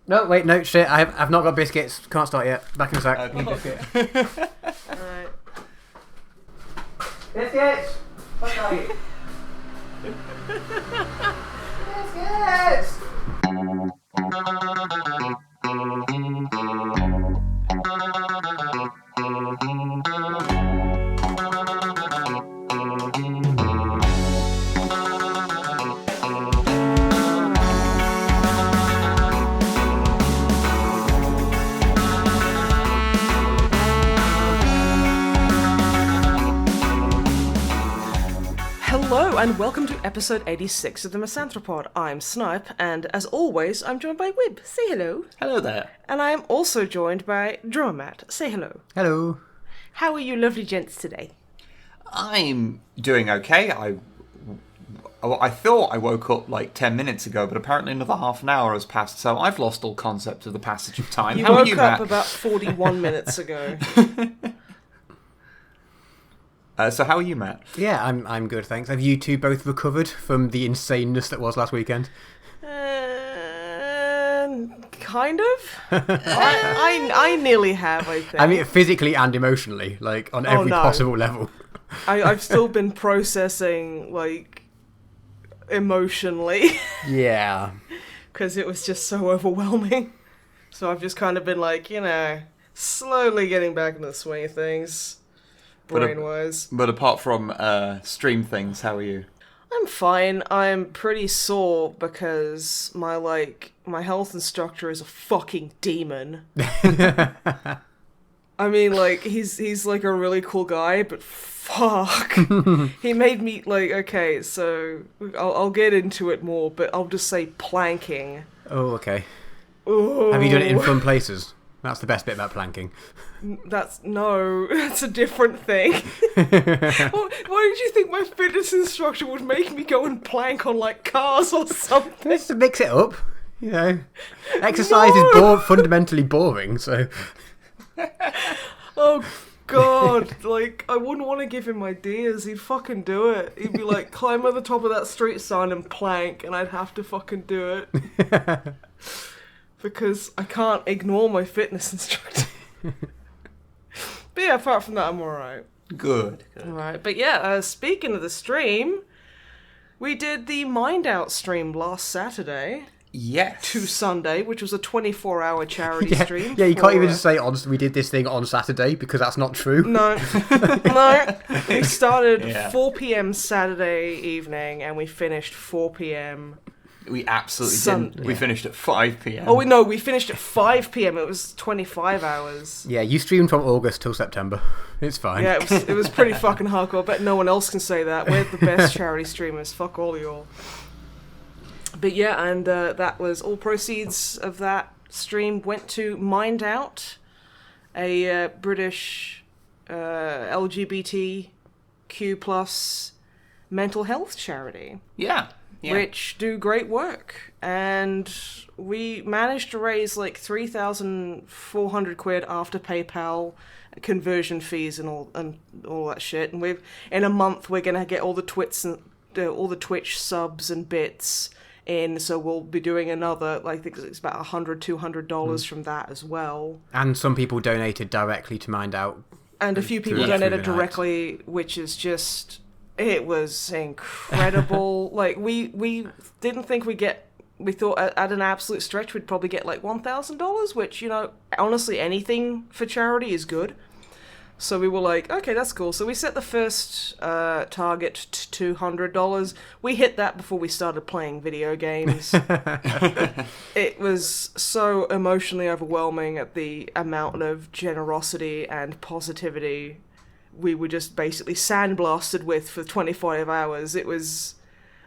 No, wait, no, shit. I've not got biscuits. Can't start yet. Back in a sec. Need biscuit. Alright. Biscuits! What are you? Biscuits! Hello and welcome to episode 86 of the MisanthroPod. I'm Snipe, and as always, I'm joined by Wib. Say hello. Hello there. And I am also joined by Drummer Matt. Say hello. Hello. How are you lovely gents today? I'm doing okay. I thought I woke up like 10 minutes ago, but apparently another half an hour has passed, so I've lost all concept of the passage of time. You How are woke you, up Matt? about 41 minutes ago. So how are you, Matt? Yeah, I'm good, thanks. Have you two both recovered from the insaneness that was last weekend? Kind of. I nearly have, I think. I mean, physically and emotionally, like, on every possible level. I've still been processing, like, emotionally. Yeah. Because it was just so overwhelming. So I've just kind of been like, slowly getting back into the swing of things. Brain-wise. But apart from stream things, how are you? I'm fine. I'm pretty sore because my health instructor is a fucking demon. I mean, like, he's like a really cool guy, but fuck. He made me, like, okay, so I'll get into it more, but I'll just say planking. Oh, okay. Ooh. Have you done it in fun places? That's the best bit about planking. That's a different thing. Why did you think my fitness instructor would make me go and plank on, like, cars or something? Just to mix it up, Exercise is fundamentally boring, so... Oh, God. Like, I wouldn't want to give him ideas. He'd fucking do it. He'd be like, climb over the top of that street sign and plank, and I'd have to fucking do it. Because I can't ignore my fitness instructor. But yeah, apart from that, I'm alright. Good. Alright, but yeah, speaking of the stream, we did the Mind Out stream last Saturday. Yes. To Sunday, which was a 24-hour charity stream. Yeah, you can't even just say we did this thing on Saturday, because that's not true. No. No. We started 4 p.m. Saturday evening, and we finished 4 p.m. We absolutely didn't. We finished at 5 p.m. Oh, no, we finished at 5 p.m. It was 25 hours. Yeah, you streamed from August till September. It's fine. Yeah, it was pretty fucking hardcore. I bet no one else can say that. We're the best charity streamers. Fuck all y'all. But yeah, and that was all proceeds of that stream went to Mind Out, a British LGBTQ plus mental health charity. Yeah. Which do great work. And we managed to raise like 3,400 quid after PayPal conversion fees and all that shit. And in a month we're gonna get all the Twitch subs and bits in, so we'll be doing another, I think it's about $100-200 from that as well. And some people donated directly to Mind Out. And a few people donated directly, which is just... It was incredible. Like, we didn't think we thought at an absolute stretch we'd probably get like $1,000, which, honestly, anything for charity is good. So we were like, okay, that's cool. So we set the first target to $200. We hit that before we started playing video games. It was so emotionally overwhelming at the amount of generosity and positivity we were just basically sandblasted with for 25 hours. It was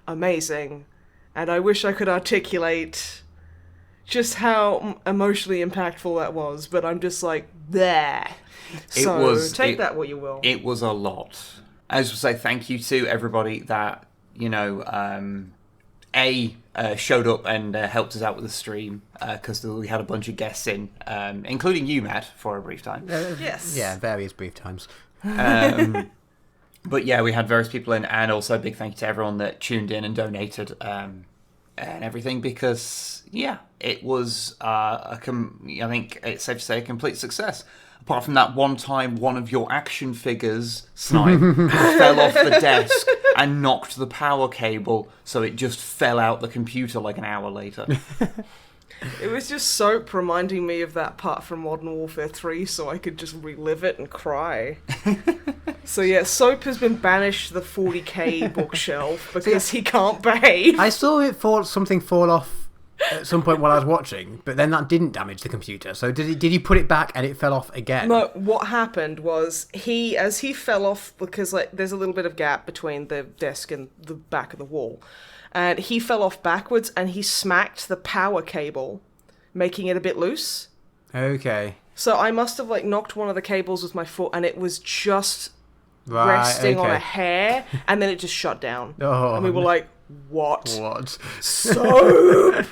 amazing. And I wish I could articulate just how emotionally impactful that was, but I'm just like, there. So take that what you will. It was a lot. I just want to say thank you to everybody that, showed up and helped us out with the stream, because we had a bunch of guests in, including you, Matt, for a brief time. Yes. Yeah, various brief times. But yeah, we had various people in, and also a big thank you to everyone that tuned in and donated. and everything because, it was, I think it's safe to say, a complete success. Apart from that one time, one of your action figures, Snipe, fell off the desk and knocked the power cable, so it just fell out the computer like an hour later. It was just Soap reminding me of that part from Modern Warfare 3, so I could just relive it and cry. So yeah, Soap has been banished to the 40k bookshelf because he can't behave. I saw something fall off at some point while I was watching, but then that didn't damage the computer. So did he put it back and it fell off again? No, what happened was as he fell off, because there's a little bit of gap between the desk and the back of the wall, and he fell off backwards and he smacked the power cable, making it a bit loose. Okay. So I must have knocked one of the cables with my foot, and it was just resting on a hair, and then it just shut down. Oh, and we were like, What? Soap!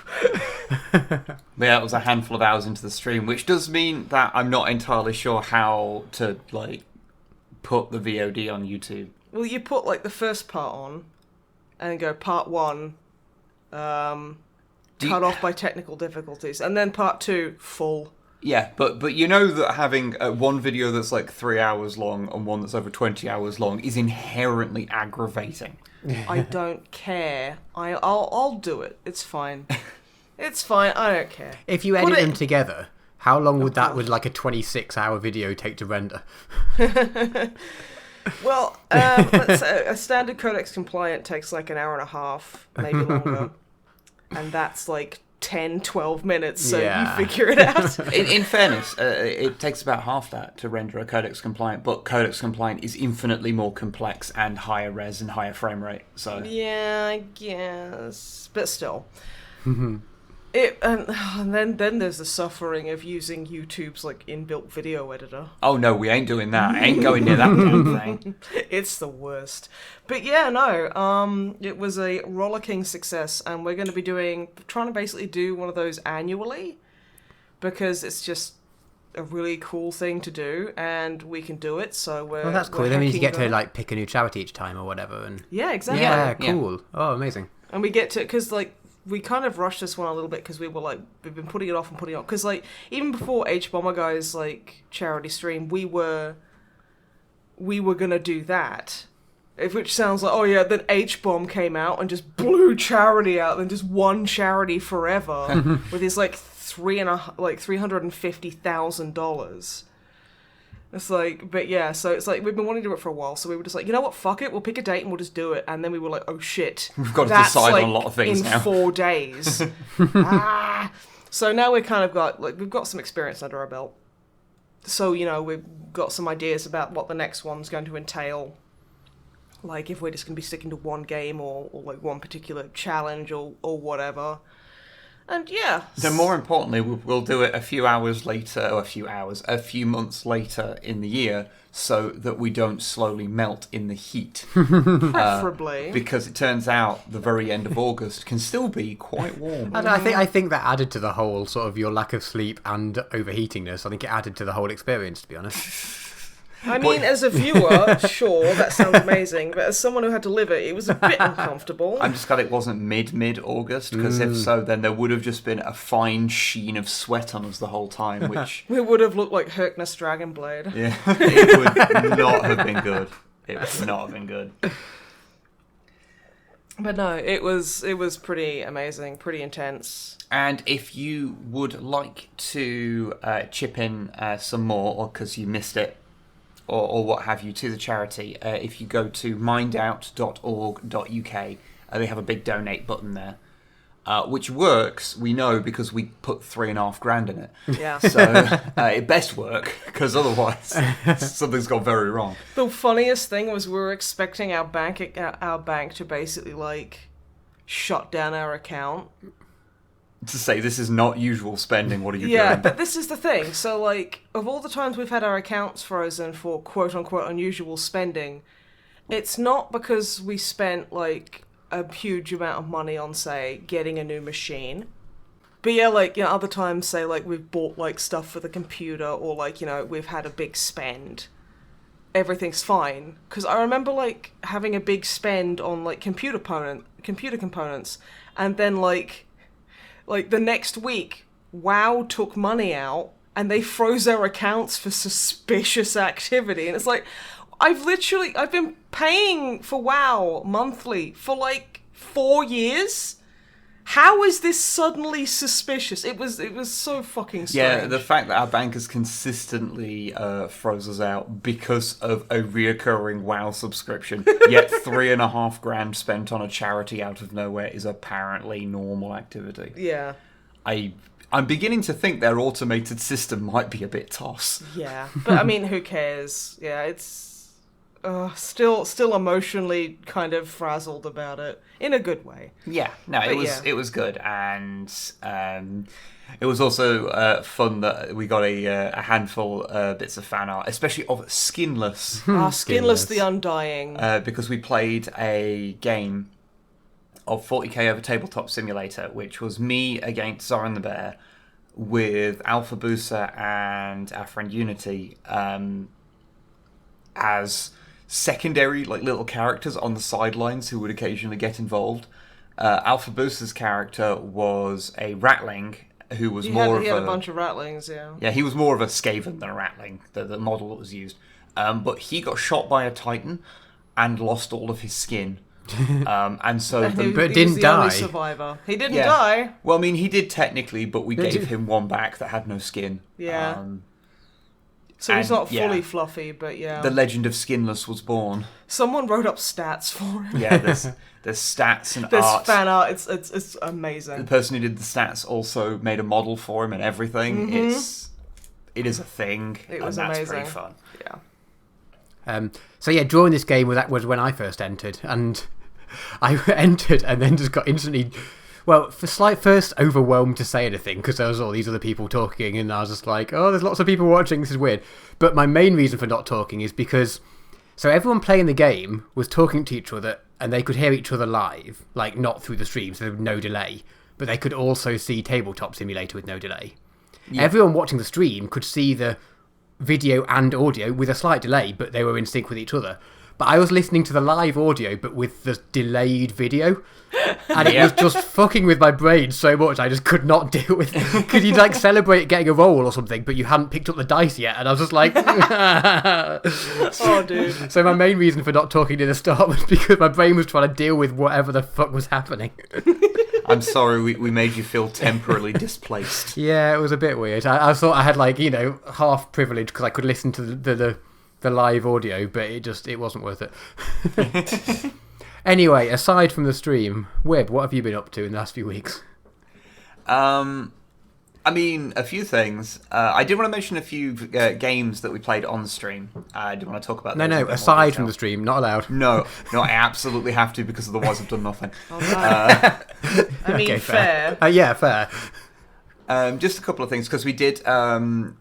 Yeah, it was a handful of hours into the stream, which does mean that I'm not entirely sure how to, put the VOD on YouTube. Well, you put, the first part on, and go part 1, cut off by technical difficulties, and then part 2, full. Yeah, but you know that having one video that's 3 hours long and one that's over 20 hours long is inherently aggravating. I don't care. I'll do it. It's fine. It's fine. I don't care. If you edit them together, how long would a 26-hour video take to render? Well, let's say a standard codex compliant takes an hour and a half, maybe longer. And that's 10, 12 minutes, so you figure it out. In fairness, it takes about half that to render a codex compliant, but codex compliant is infinitely more complex and higher res and higher frame rate. So yeah, I guess, but still, and then there's the suffering of using YouTube's inbuilt video editor. Oh no, we ain't doing that. I ain't going near that damn thing. It's the worst. But yeah, no, it was a rollicking success, and we're going to be trying to basically do one of those annually, because it's just a really cool thing to do, and we can do it, so we're... Oh, that's cool. That means you get to, pick a new charity each time or whatever, and... Yeah, exactly. Yeah, cool. Yeah. Oh, amazing. And we get to... Because, we kind of rushed this one a little bit, because we were, we've been putting it off and putting it off. Because, even before H-Bomber Guy's, charity stream, we were going to do that. Which sounds like, oh yeah, then H-Bomb came out and just blew charity out, then just won charity forever with his $350,000. It's but yeah, so it's we've been wanting to do it for a while, so we were just you know what, fuck it, we'll pick a date and we'll just do it. And then we were oh shit, we've got to decide on a lot of things in now. 4 days. So now we kind of got we've got some experience under our belt. So we've got some ideas about what the next one's going to entail. If we're just going to be sticking to one game or one particular challenge or whatever. And yeah. So more importantly, we'll do it a few months later in the year, so that we don't slowly melt in the heat. Preferably. Because it turns out the very end of August can still be quite warm. And I think that added to the whole sort of your lack of sleep and overheatingness. I think it added to the whole experience, to be honest. I mean, as a viewer, sure, that sounds amazing, but as someone who had to live it was a bit uncomfortable. I'm just glad it wasn't mid-August, because if so, then there would have just been a fine sheen of sweat on us the whole time, which... We would have looked like Herkness Dragonblade. Yeah, it would not have been good. It would not have been good. But no, it was pretty amazing, pretty intense. And if you would like to chip in some more, or because you missed it, or what have you, to the charity, if you go to mindout.org.uk, they have a big donate button there, which works, we know, because we put $3,500 in it. Yeah. So it best work, because otherwise something's gone very wrong. The funniest thing was we were expecting our bank to basically shut down our account. To say this is not usual spending, what are you doing? Yeah, but this is the thing. So, of all the times we've had our accounts frozen for quote-unquote unusual spending, it's not because we spent, a huge amount of money on, say, getting a new machine. But yeah, other times, say, we've bought, stuff for the computer, or, we've had a big spend. everything's fine. Because I remember, like, having a big spend on, like, computer components, and then, like the next week, WoW took money out, and they froze their accounts for suspicious activity. And it's like, I've been paying for WoW monthly for, like, 4 years? How is this suddenly suspicious? It was so fucking strange. Yeah, the fact that our bankers consistently froze us out because of a reoccurring WoW subscription, yet $3,500 spent on a charity out of nowhere is apparently normal activity. Yeah. I'm beginning to think their automated system might be a bit toss. Yeah, but I mean, who cares? Yeah, it's still emotionally kind of frazzled about it in a good way. Yeah, no, it was good, and it was also fun that we got a handful bits of fan art, especially of Skinless. Skinless the Undying. Because we played a game of 40k over Tabletop Simulator, which was me against Zoran the Bear with Alpha Boosa and our friend Unity as secondary, like, little characters on the sidelines who would occasionally get involved. Alpha Boosa's character was a ratling who was he had a bunch of ratlings, yeah. Yeah, he was more of a Skaven than a ratling, the model that was used. But he got shot by a Titan and lost all of his skin. And so he didn't die. Only survivor. He didn't die. Well, I mean, he did technically, but we gave him one back that had no skin. Yeah. So he's not fully fluffy, but yeah. The legend of Skinless was born. Someone wrote up stats for him. Yeah, there's stats and there's art. There's fan art. It's amazing. The person who did the stats also made a model for him and everything. Mm-hmm. It is a thing. It was and that's amazing. pretty fun. Yeah. So yeah, drawing this game was when I first entered, and I entered and then just got instantly, well, first overwhelmed to say anything because there was all these other people talking, and I was just like, oh, there's lots of people watching, this is weird. But my main reason for not talking is because, so everyone playing the game was talking to each other, and they could hear each other live, like not through the stream, so there was no delay, but they could also see Tabletop Simulator with no delay. Yeah. Everyone watching the stream could see the video and audio with a slight delay, but they were in sync with each other. But I was listening to the live audio, but with the delayed video, and it was just fucking with my brain so much I just could not deal with it. Because you'd like celebrate getting a roll or something, but you hadn't picked up the dice yet, and I was just like... Oh, dude. So my main reason for not talking to the start was because my brain was trying to deal with whatever the fuck was happening. I'm sorry we made you feel temporarily displaced. Yeah, it was a bit weird. I thought I had, like, half privilege because I could listen to the live audio, but it wasn't worth it. Anyway, aside from the stream, Wib, what have you been up to in the last few weeks? I mean, a few things. I did want to mention a few games that we played on the stream. I do want to talk about those. No, aside from the stream, not allowed. No, I absolutely have to because otherwise I've done nothing. Oh, no. I mean, okay, fair. Yeah, fair. Just a couple of things, because we did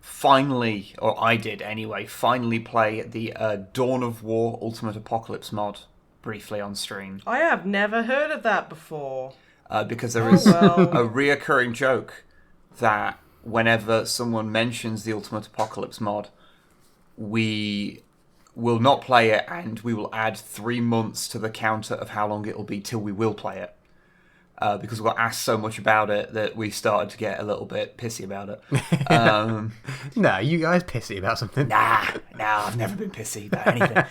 finally, or I did anyway, finally play the Dawn of War Ultimate Apocalypse mod briefly on stream. I have never heard of that before. Because there is a reoccurring joke that whenever someone mentions the Ultimate Apocalypse mod, we will not play it, and we will add 3 months to the counter of how long it will be till we will play it. Because we got asked so much about it that we started to get a little bit pissy about it. No, you guys pissy about something? Nah, I've never been pissy about anything.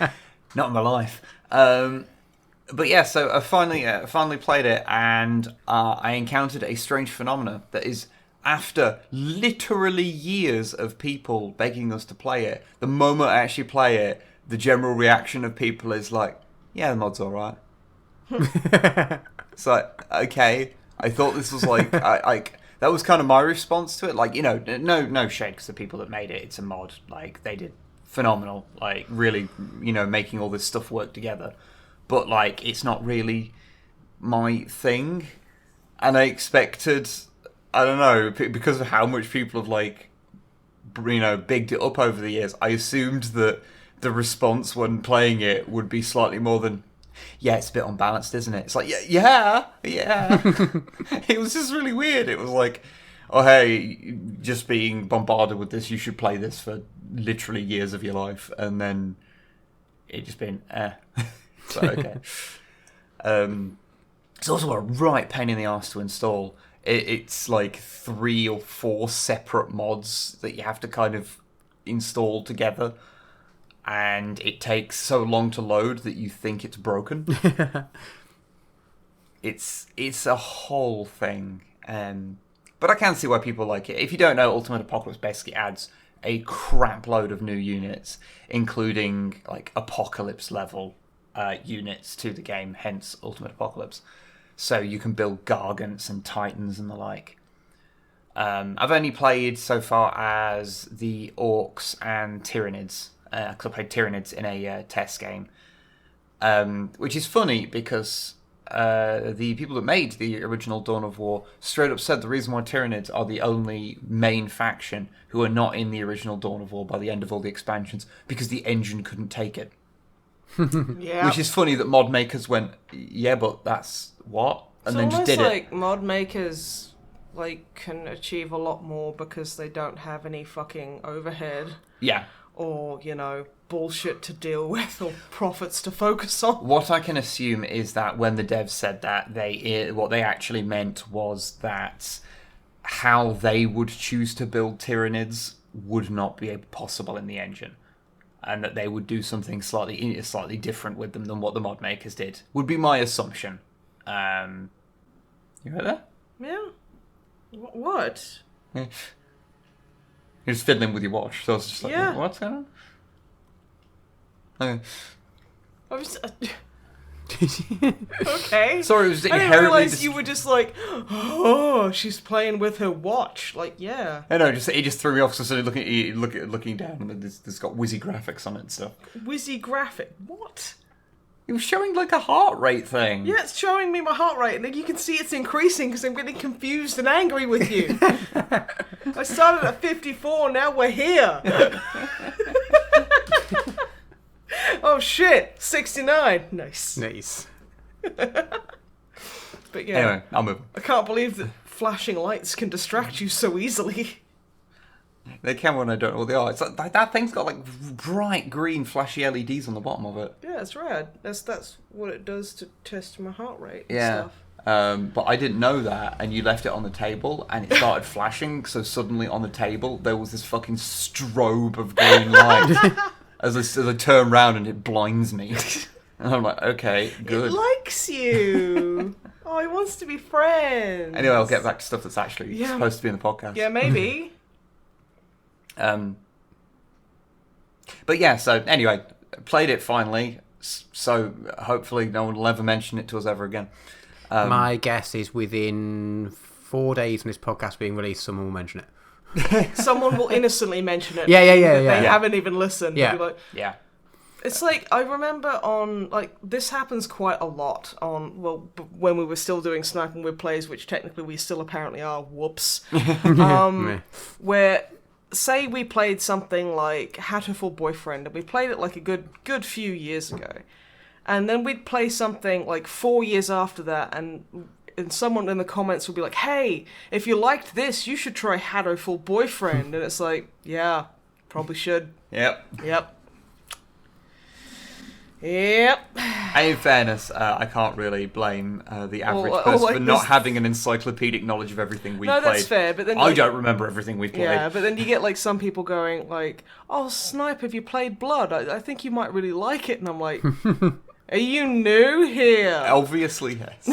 Not in my life. But yeah, so I finally played it, and I encountered a strange phenomena that is, after literally years of people begging us to play it, the moment I actually play it, the general reaction of people is like, yeah, the mod's alright. It's like, okay, I thought this was like, that was kind of my response to it. Like, no shade because the people that made it, it's a mod. Like, they did phenomenal. Like, really, making all this stuff work together. But, like, it's not really my thing. And I expected, I don't know, because of how much people have, like, bigged it up over the years, I assumed that the response when playing it would be slightly more than, yeah, it's a bit unbalanced, isn't it? It's like, yeah. It was just really weird. It was like, oh, hey, just being bombarded with this, you should play this for literally years of your life. And then it just been so okay. It's also a right pain in the arse to install. It's like 3 or 4 separate mods that you have to kind of install together, and it takes so long to load that you think it's broken. It's a whole thing, but I can see why people like it. If you don't know, Ultimate Apocalypse basically adds a crap load of new units, including like Apocalypse level units to the game, hence Ultimate Apocalypse. So you can build Gargants and Titans and the like. I've only played so far as the Orcs and Tyranids, because I played Tyranids in a test game, which is funny because the people that made the original Dawn of War straight up said the reason why Tyranids are the only main faction who are not in the original Dawn of War by the end of all the expansions, because the engine couldn't take it. Yeah. Which is funny that mod makers went, yeah, but that's what? And it's then just did like it. mod makers can achieve a lot more because they don't have any fucking overhead. Yeah. Or, bullshit to deal with or profits to focus on. What I can assume is that when the devs said that, what they actually meant was that how they would choose to build Tyranids would not be possible in the engine, and that they would do something slightly different with them than what the mod makers did. Would be my assumption. You heard that? Yeah. What? Yeah. You're just fiddling with your watch, so I was just like, yeah. What's going on? Okay. Okay. Sorry, it was I didn't inherently... realise you were just like, oh, she's playing with her watch. Like, yeah. I know, it just threw me off, so I started looking down, and it's got whizzy graphics on it and stuff. Whizzy graphic? What? It was showing like a heart rate thing. Yeah, it's showing me my heart rate, and you can see it's increasing because I'm getting confused and angry with you. I started at 54, now we're here. Oh shit, 69. Nice. But yeah. Anyway, I'll move. I can't believe that flashing lights can distract you so easily. They can when I don't know what they are. It's like, that thing's got like bright green flashy LEDs on the bottom of it. Yeah, it's rad. That's what it does to test my heart rate and Yeah. stuff. But I didn't know that, and you left it on the table, and it started flashing, so suddenly on the table there was this fucking strobe of green light as I turn around and it blinds me. And I'm like, okay, good. It likes you. Oh, it wants to be friends. Anyway, I'll get back to stuff that's actually supposed to be in the podcast. Yeah, maybe. But yeah, so anyway, played it finally, so hopefully no one will ever mention it to us ever again. My guess is within 4 days from this podcast being released, someone will mention it. Someone will innocently mention it. Yeah. They haven't even listened. Yeah. They'll be like, Yeah. It's like, I remember this happens quite a lot when we were still doing Snipe and Web Plays, which technically we still apparently are, whoops. Where, say we played something like Hatterful Boyfriend, and we played it like a good few years ago. And then we'd play something like 4 years after that, and someone in the comments would be like, hey, if you liked this, you should try Hatterful Boyfriend. And it's like, yeah, probably should. Yep. And in fairness, I can't really blame the average person for not having an encyclopedic knowledge of everything we've played. No, that's fair, but then... I don't remember everything we've played. Yeah, but then you get like some people going like, oh, Snipe, have you played Blood? I think you might really like it. And I'm like, are you new here? Obviously, yes.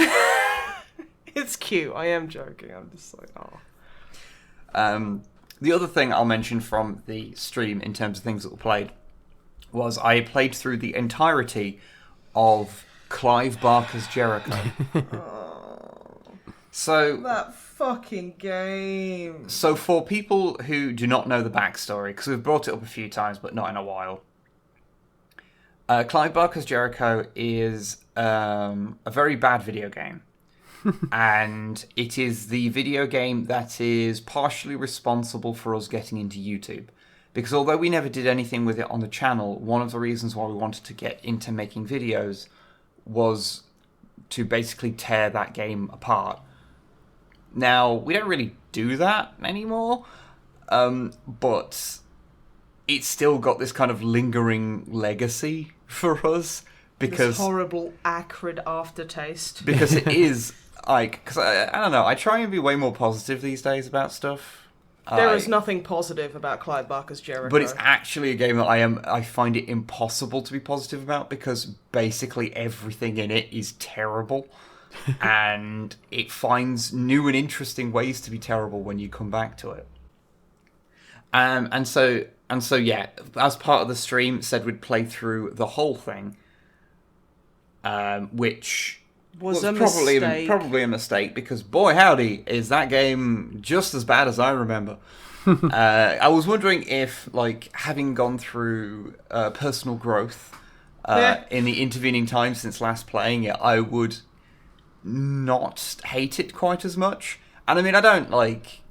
It's cute. I am joking. I'm just like, oh. The other thing I'll mention from the stream in terms of things that were played was I played through the entirety of Clive Barker's Jericho. So that fucking game. So for people who do not know the backstory, because we've brought it up a few times, but not in a while, Clive Barker's Jericho is a very bad video game. And it is the video game that is partially responsible for us getting into YouTube. Because although we never did anything with it on the channel, one of the reasons why we wanted to get into making videos was to basically tear that game apart. Now, we don't really do that anymore, but it's still got this kind of lingering legacy for us because this horrible, acrid aftertaste. Because it is like, because I don't know, I try and be way more positive these days about stuff. There is nothing positive about Clive Barker's Jericho. But it's actually a game that I find it impossible to be positive about because basically everything in it is terrible. And it finds new and interesting ways to be terrible when you come back to it. And so yeah, as part of the stream, said we'd play through the whole thing, which was probably a mistake because boy howdy is that game just as bad as I remember. I was wondering if, like, having gone through personal growth in the intervening time since last playing it, I would not hate it quite as much. And I mean, I don't like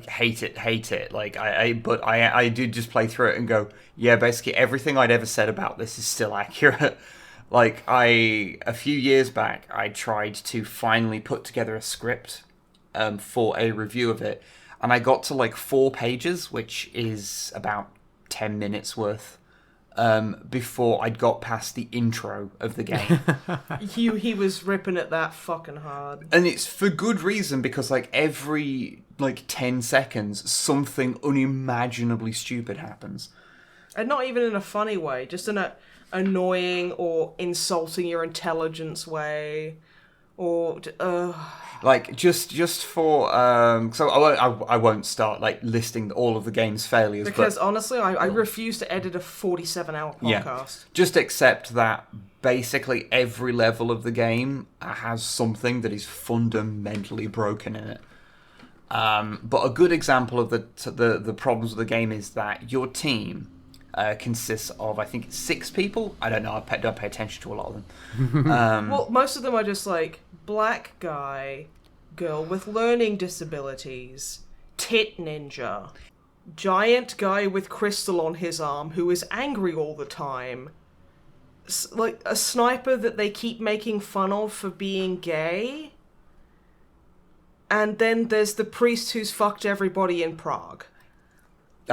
hate it. Like but I did just play through it and go, yeah, basically everything I'd ever said about this is still accurate. Like, a few years back, I tried to finally put together a script for a review of it, and I got to, like, 4 pages, which is about 10 minutes worth, before I'd got past the intro of the game. He was ripping at that fucking hard. And it's for good reason, because, like, every, 10 seconds, something unimaginably stupid happens. And not even in a funny way, just in a annoying or insulting your intelligence way, or just for so I won't start listing all of the game's failures because honestly I refuse to edit a 47-hour podcast. Yeah, just accept that basically every level of the game has something that is fundamentally broken in it. But a good example of the problems of the game is that your team consists of, I think, 6 people. I don't know. I don't pay attention to a lot of them. Well, most of them are just like black guy, girl with learning disabilities, tit ninja, giant guy with crystal on his arm who is angry all the time, like a sniper that they keep making fun of for being gay, and then there's the priest who's fucked everybody in Prague.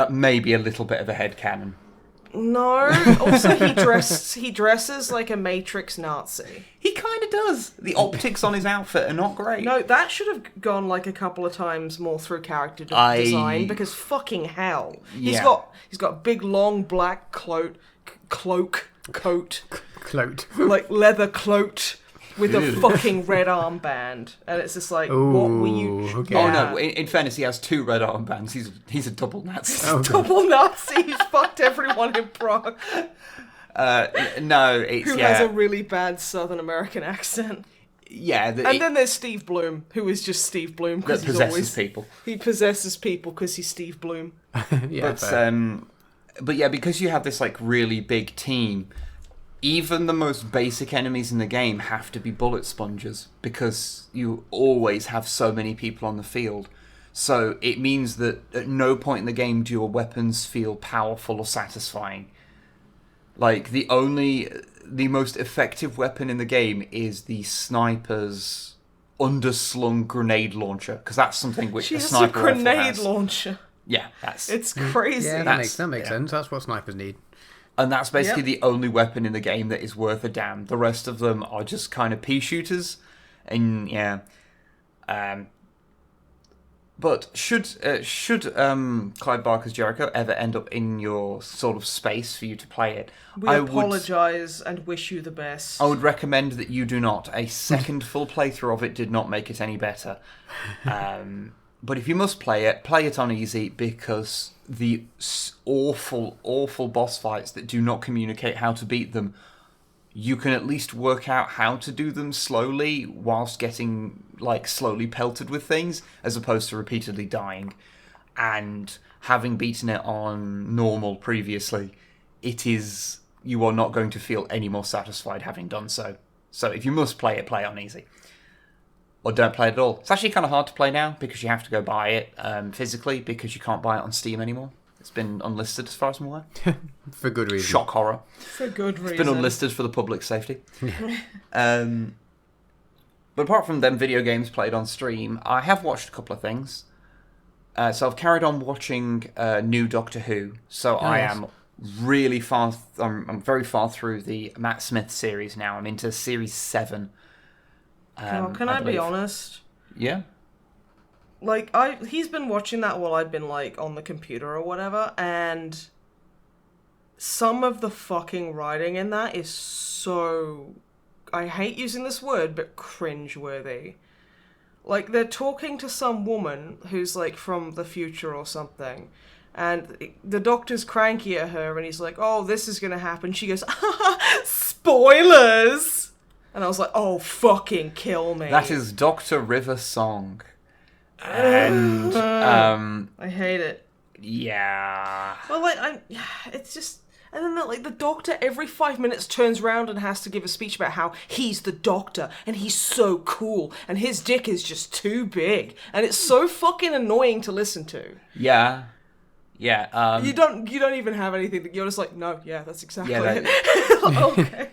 Maybe a little bit of a headcanon. No. Also, he dresses like a Matrix Nazi. He kind of does. The optics on his outfit are not great. No, that should have gone like a couple of times more through character design because fucking hell, yeah. He's got big long black coat, like leather cloak with a fucking red armband, and it's just like, ooh, what were you? Okay. Yeah. Oh no! In fairness, he has 2 red armbands. He's a double Nazi. Double Nazi. He's fucked everyone in Prague. No, it's who has a really bad Southern American accent. Yeah, and then there's Steve Bloom, who is just Steve Bloom because he's always people. He possesses people because he's Steve Bloom. Yeah, but yeah, because you have this really big team. Even the most basic enemies in the game have to be bullet sponges because you always have so many people on the field. So it means that at no point in the game do your weapons feel powerful or satisfying. Like, the most effective weapon in the game is the sniper's underslung grenade launcher, because that's something which a sniper rifle has. She has a grenade launcher. Yeah, it's crazy. Yeah, that makes sense. That's what snipers need. And that's basically the only weapon in the game that is worth a damn. The rest of them are just kind of pea shooters. And yeah. But should Clive Barker's Jericho ever end up in your sort of space for you to play it, I apologise and wish you the best. I would recommend that you do not. A second full playthrough of it did not make it any better. But if you must play it on easy, because the awful, awful boss fights that do not communicate how to beat them, you can at least work out how to do them slowly whilst getting slowly pelted with things, as opposed to repeatedly dying. And having beaten it on normal previously, you are not going to feel any more satisfied having done so. So if you must play it on easy. Or don't play it at all. It's actually kind of hard to play now because you have to go buy it physically, because you can't buy it on Steam anymore. It's been unlisted as far as I'm aware. For good reason. Shock horror. For good reason. It's been unlisted for the public safety. But apart from them video games played on stream, I have watched a couple of things. So I've carried on watching new Doctor Who. So I am really far. I'm very far through the Matt Smith series now. I'm into series 7. Can I be honest? Yeah. Like, he's been watching that while I've been, like, on the computer or whatever, and some of the fucking writing in that is so... I hate using this word, but cringe-worthy. Like, they're talking to some woman who's, like, from the future or something, and the doctor's cranky at her, and he's like, oh, this is gonna happen. She goes, spoilers! And I was like, oh, fucking kill me. That is Dr. River Song. And I hate it. Yeah. Well, like, it's just, and then the doctor every 5 minutes turns around and has to give a speech about how he's the doctor and he's so cool and his dick is just too big, and it's so fucking annoying to listen to. Yeah. You don't even have anything that you're just like, no, yeah, that's exactly it. Okay.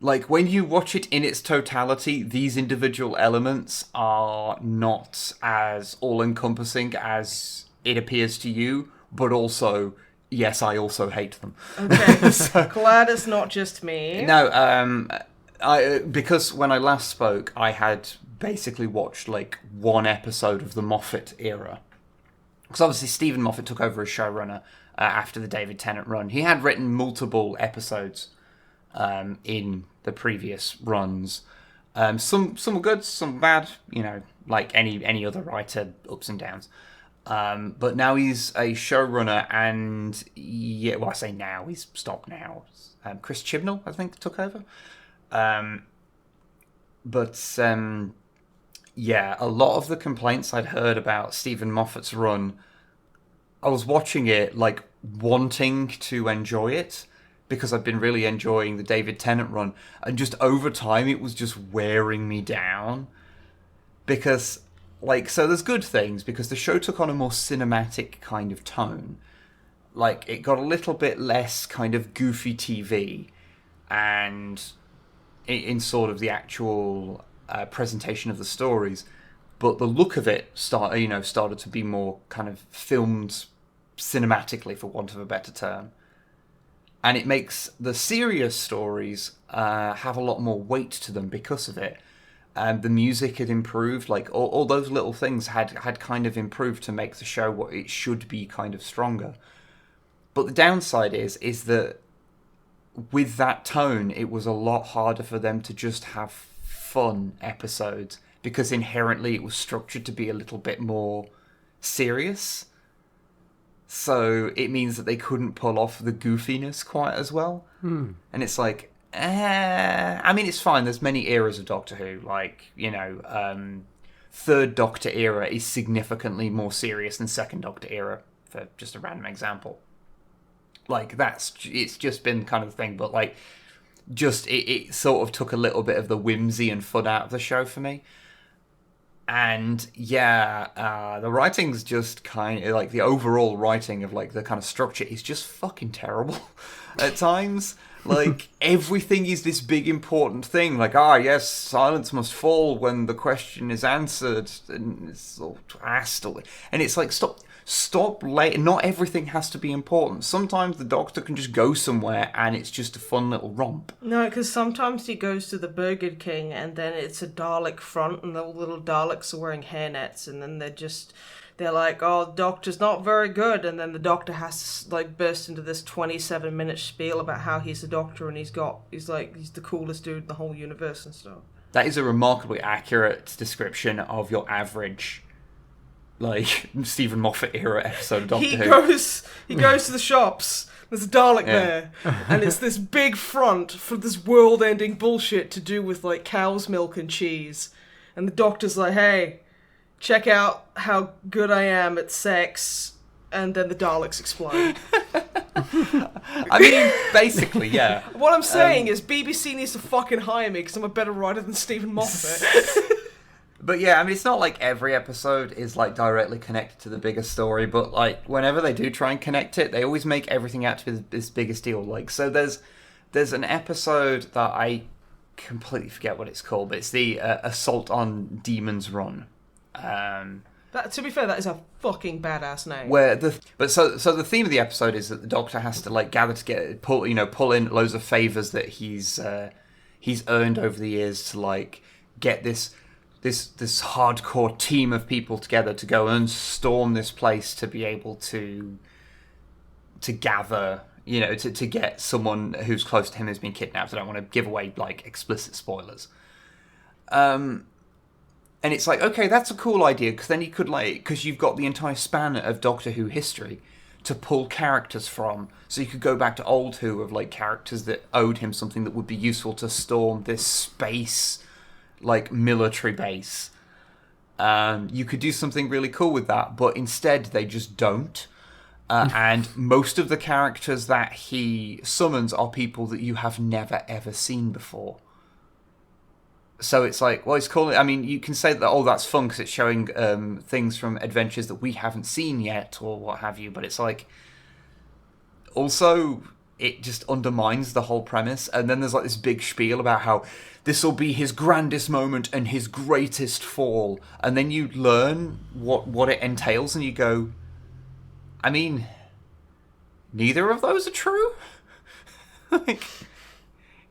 Like, when you watch it in its totality, these individual elements are not as all-encompassing as it appears to you, but also, yes, I also hate them. Okay, so, glad it's not just me. No, because when I last spoke, I had basically watched, like, one episode of the Moffat era. Because obviously Stephen Moffat took over as showrunner after the David Tennant run. He had written multiple episodes in the previous runs. Some were good, some bad, like any other writer, ups and downs. But now he's a showrunner, and I say now, he's stopped now. Chris Chibnall, I think, took over. A lot of the complaints I'd heard about Stephen Moffat's run, I was watching it, like, wanting to enjoy it, because I've been really enjoying the David Tennant run, and just over time it was just wearing me down. Because, like, so there's good things, because the show took on a more cinematic kind of tone. Like, it got a little bit less kind of goofy TV, and in sort of the actual presentation of the stories, but the look of it started to be more kind of filmed cinematically, for want of a better term. And it makes the serious stories have a lot more weight to them because of it. And the music had improved, like all those little things had kind of improved to make the show what it should be, kind of stronger. But the downside is that with that tone, it was a lot harder for them to just have fun episodes, because inherently it was structured to be a little bit more serious. So it means that they couldn't pull off the goofiness quite as well. And it's like, I mean, it's fine. There's many eras of Doctor Who. Like, Third Doctor era is significantly more serious than Second Doctor era, for just a random example. Like, it's just been kind of the thing. But, like, just, it sort of took a little bit of the whimsy and fun out of the show for me. And the writing's just kind of like, the overall writing of, like, the kind of structure is just fucking terrible at times. Like, everything is this big important thing. Like, yes, silence must fall when the question is answered, and it's sort of asked. And it's like, stop late. Not everything has to be important. Sometimes the Doctor can just go somewhere and it's just a fun little romp. No, because sometimes he goes to the Burger King and then it's a Dalek front and the little Daleks are wearing hairnets, and then they're like, oh, the Doctor's not very good, and then the Doctor has to, like, burst into this 27-minute spiel about how he's the Doctor and he's the coolest dude in the whole universe and stuff. That is a remarkably accurate description of your average, like, Stephen Moffat era episode of Doctor Who. He goes to the shops. There's a Dalek there, and it's this big front for this world-ending bullshit to do with, like, cow's milk and cheese. And the Doctor's like, hey, check out how good I am at sex, and then the Daleks explode. I mean, basically, yeah. What I'm saying is BBC needs to fucking hire me because I'm a better writer than Stephen Moffat. But yeah, I mean, it's not like every episode is, like, directly connected to the bigger story, but, like, whenever they do try and connect it, they always make everything out to be this biggest deal. Like, so there's an episode that I completely forget what it's called, but it's the Assault on Demon's Run. To be fair, that is a fucking badass name. So the theme of the episode is that the Doctor has to like gather together, pull in loads of favors that he's earned over the years to like get this hardcore team of people together to go and storm this place to be able to gather, to get someone who's close to him who's been kidnapped. I don't want to give away like explicit spoilers. And it's like, okay, that's a cool idea, because then you could because you've got the entire span of Doctor Who history to pull characters from. So you could go back to old Who of like characters that owed him something that would be useful to storm this space like military base. You could do something really cool with that, but instead they just don't. And most of the characters that he summons are people that you have never ever seen before. So it's like, well, it's cool. I mean, you can say that, that's fun because it's showing things from adventures that we haven't seen yet or what have you, but it's like, also, it just undermines the whole premise. And then there's like this big spiel about how this will be his grandest moment and his greatest fall. And then you learn what it entails and you go, I mean, neither of those are true. Like,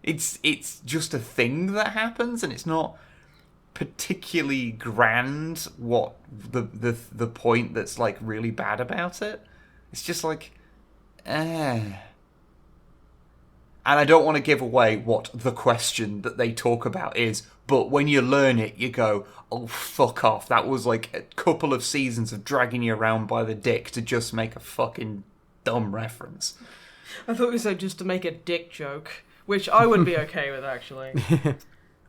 it's just a thing that happens, and it's not particularly grand. What the point that's like really bad about it? It's just like, And I don't want to give away what the question that they talk about is, but when you learn it, you go, oh, fuck off. That was like a couple of seasons of dragging you around by the dick to just make a fucking dumb reference. I thought you said just to make a dick joke, which I would be okay with, actually.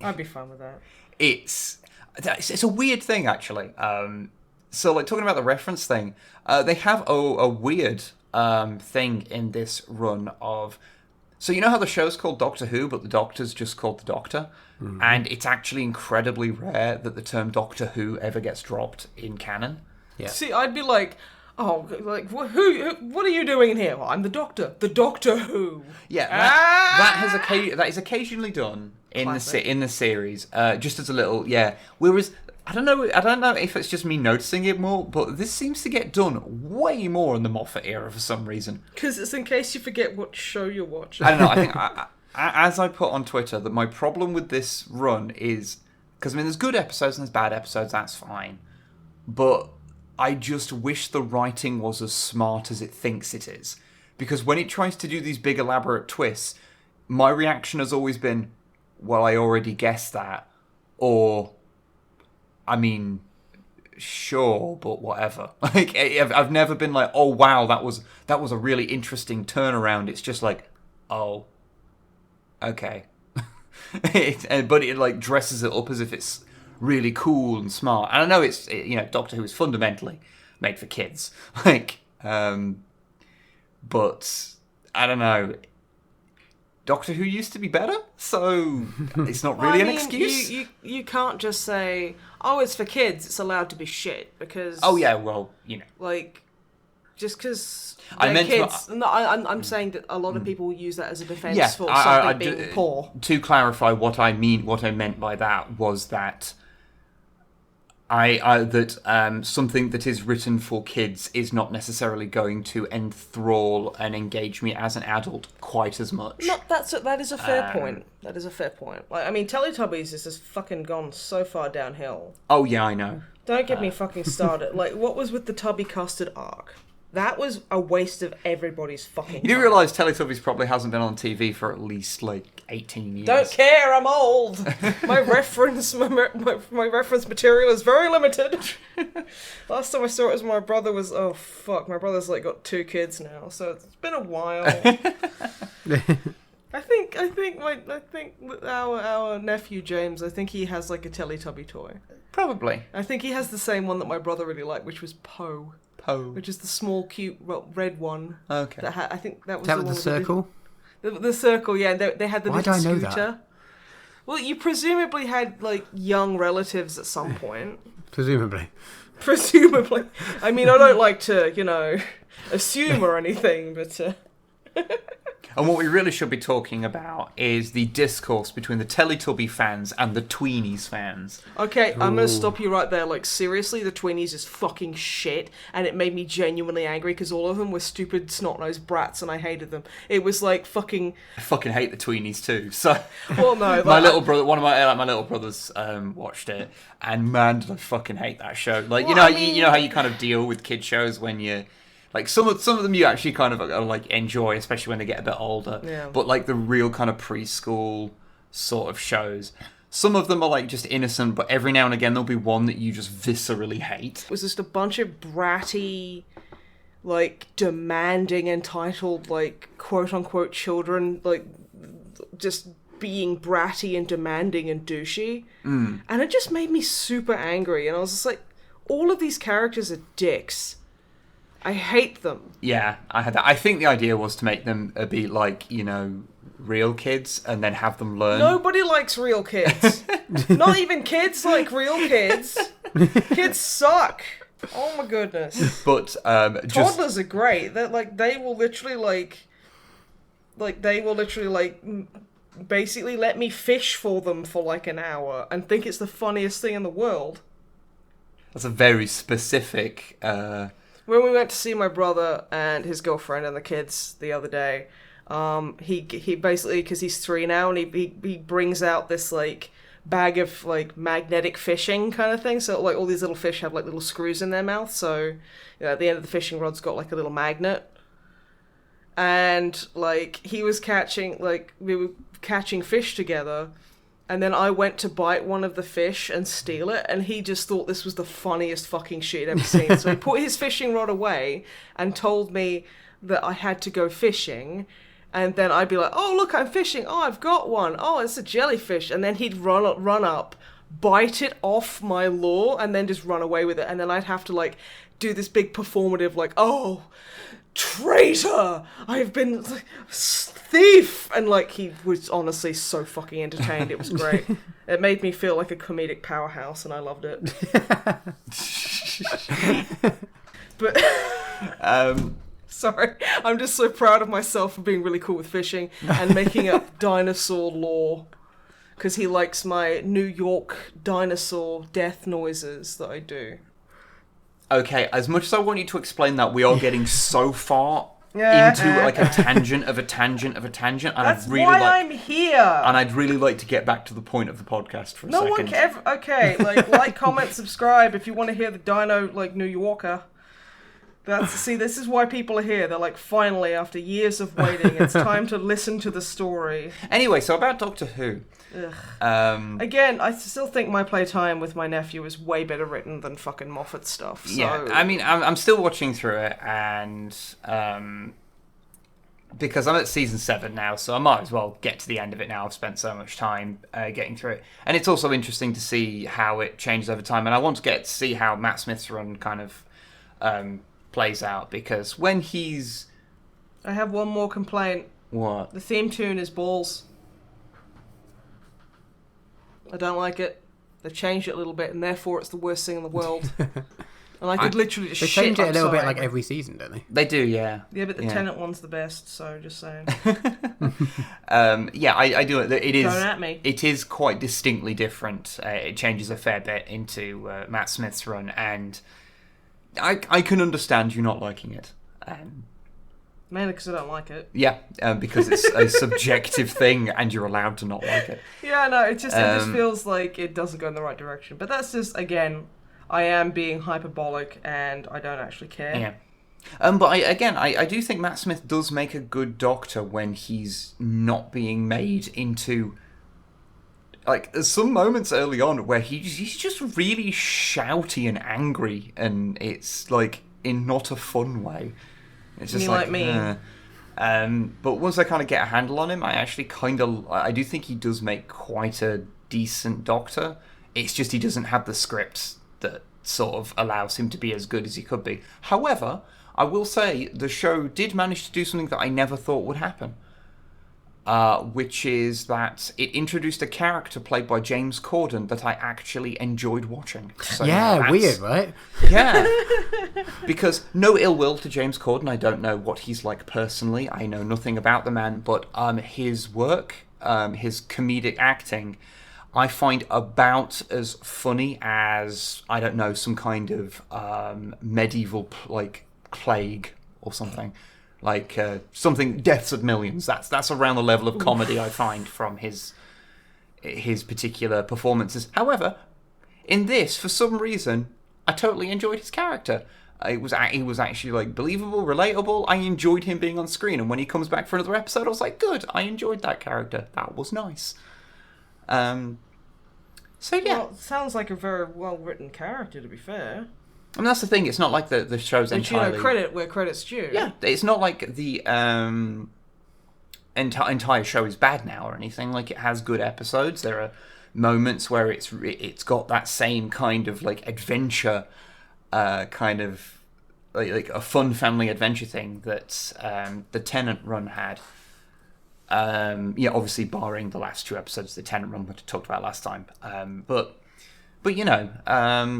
I'd be fine with that. It's a weird thing, actually. So, like, talking about the reference thing, they have a weird thing in this run of... So you know how the show's called Doctor Who, but the Doctor's just called the Doctor? Mm-hmm. And it's actually incredibly rare that the term Doctor Who ever gets dropped in canon. Yeah. See, I'd be like, who? What are you doing in here? Well, I'm the Doctor. The Doctor Who. Yeah, that is occasionally done in the series, just as a little, yeah. Whereas... I don't know if it's just me noticing it more, but this seems to get done way more in the Moffat era for some reason. Because it's in case you forget what show you're watching. I don't know. I think, as I put on Twitter, that my problem with this run is... Because, I mean, there's good episodes and there's bad episodes, that's fine. But I just wish the writing was as smart as it thinks it is. Because when it tries to do these big elaborate twists, my reaction has always been, well, I already guessed that. Or... I mean, sure, but whatever. Like, I've never been like, oh wow, that was a really interesting turnaround. It's just like, oh, okay. But it like dresses it up as if it's really cool and smart. And I know Doctor Who is fundamentally made for kids. Like, but I don't know. Doctor Who used to be better, so it's not really an excuse. You can't just say, oh, it's for kids, it's allowed to be shit, because... Oh, yeah, well, Like, just because they're kids... No, I'm saying that a lot of people use that as a defense for something being poor. To clarify, what I meant by that was that... something that is written for kids is not necessarily going to enthrall and engage me as an adult quite as much. No, that is a fair point. That is a fair point. Like, I mean, Teletubbies has just fucking gone so far downhill. Oh yeah, I know. Don't get me fucking started. Like, what was with the Tubby Custard arc? That was a waste of everybody's fucking time. You do realise Teletubbies probably hasn't been on TV for at least, 18 years. Don't care, I'm old! My reference material is very limited. Last time I saw it was my brother was... Oh, fuck. My brother's, got 2 kids now, so it's been a while. I think our nephew James, I think he has, a Teletubby toy. Probably. I think he has the same one that my brother really liked, which was Poe. Which is the small, cute, red one. Okay. I think that was that the one with the circle? The circle, yeah. They had the Why little do I know scooter. that? Well, you presumably had, young relatives at some point. Presumably. I mean, I don't like to, assume or anything, but... And what we really should be talking about is the discourse between the Teletubby fans and the Tweenies fans. Okay, I'm going to stop you right there. Like, seriously, the Tweenies is fucking shit, and it made me genuinely angry because all of them were stupid, snot-nosed brats, and I hated them. It was like fucking... I fucking hate the Tweenies too, so... Well, no. My little brother, one of my little brothers watched it, and man, did I fucking hate that show. Like, Well, you know how you kind of deal with kid shows when you... Like, some of them you actually kind of like enjoy, especially when they get a bit older. Yeah. But like the real kind of preschool sort of shows, some of them are like just innocent, but every now and again there'll be one that you just viscerally hate. It was just a bunch of bratty, like, demanding, entitled, like, quote-unquote children, like, just being bratty and demanding and douchey. And it just made me super angry, and I was just like, all of these characters are dicks. I hate them. Yeah, I had that. I think the idea was to make them be like, you know, real kids and then have them learn. Nobody likes real kids. Not even kids like real kids. Kids suck. Oh my goodness. But toddlers are great. They're like they will literally basically let me fish for them for like an hour and think it's the funniest thing in the world. That's a very specific When we went to see my brother and his girlfriend and the kids the other day, he basically, because he's 3 now, and he brings out this like bag of like magnetic fishing kind of thing. So like all these little fish have like little screws in their mouth. So you know, at the end of the fishing rod's got like a little magnet. And like we were catching fish together. And then I went to bite one of the fish and steal it, and he just thought this was the funniest fucking shit he'd ever seen. So he put his fishing rod away and told me that I had to go fishing. And then I'd be like, oh, look, I'm fishing. Oh, I've got one. Oh, it's a jellyfish. And then he'd run up, bite it off my lure, and then just run away with it. And then I'd have to, like, do this big performative, like, oh, traitor! I've been... thief! And, like, he was honestly so fucking entertained. It was great. It made me feel like a comedic powerhouse, and I loved it. But... Sorry, I'm just so proud of myself for being really cool with fishing and making up dinosaur lore. Because he likes my New York dinosaur death noises that I do. Okay, as much as I want you to explain that, we are getting so far into like a tangent of a tangent of a tangent. And That's why I'm here. And I'd really like to get back to the point of the podcast for a second. No one can ever... Okay, like, comment, subscribe if you want to hear the dino, like, New Yorker. See, this is why people are here. They're like, finally, after years of waiting, it's time to listen to the story. Anyway, so about Doctor Who. Again, I still think My Playtime with my nephew is way better written than fucking Moffat stuff. So. Yeah, I mean, I'm still watching through it, and because I'm at season 7 now, so I might as well get to the end of it now. I've spent so much time getting through it. And it's also interesting to see how it changes over time, and I want to get to see how Matt Smith's run kind of... plays out, because when he's... I have one more complaint. What? The theme tune is balls. I don't like it. They've changed it a little bit, and therefore it's the worst thing in the world. And I could literally just they shit. They change it a little bit like every season, don't they? They do, yeah. Yeah, but the Tenant one's the best, so just saying. Yeah, I do it. It is. Don't at me. It is quite distinctly different. It changes a fair bit into Matt Smith's run, and I can understand you not liking it. Mainly because I don't like it. Yeah, because it's a subjective thing, and you're allowed to not like it. Yeah, no, it just feels like it doesn't go in the right direction. But that's just, again, I am being hyperbolic, and I don't actually care. Yeah. But I do think Matt Smith does make a good Doctor when he's not being made into... Like, there's some moments early on where he's just really shouty and angry, and it's, like, in not a fun way. It's just like me. But once I kind of get a handle on him, I do think he does make quite a decent Doctor. It's just he doesn't have the script that sort of allows him to be as good as he could be. However, I will say the show did manage to do something that I never thought would happen. which is that it introduced a character played by James Corden that I actually enjoyed watching. So, yeah, weird, right? Yeah. Because no ill will to James Corden. I don't know what he's like personally. I know nothing about the man, but his work, his comedic acting, I find about as funny as, I don't know, some kind of medieval plague or something. Like something, Deaths of Millions. That's around the level of comedy I find from his particular performances. However, in this, for some reason, I totally enjoyed his character. He was actually like believable, relatable. I enjoyed him being on screen, and when he comes back for another episode, I was like, good. I enjoyed that character. That was nice. So yeah, well, it sounds like a very well written character, to be fair. I mean, that's the thing. It's not like the show's entirely... But, credit where credit's due. Yeah, it's not like the entire show is bad now or anything. Like, it has good episodes. There are moments where it's got that same kind of, like, adventure, kind of, like a fun family adventure thing that the Tennant run had. Yeah, obviously barring the last 2 episodes, the Tennant run we talked about last time. But you know,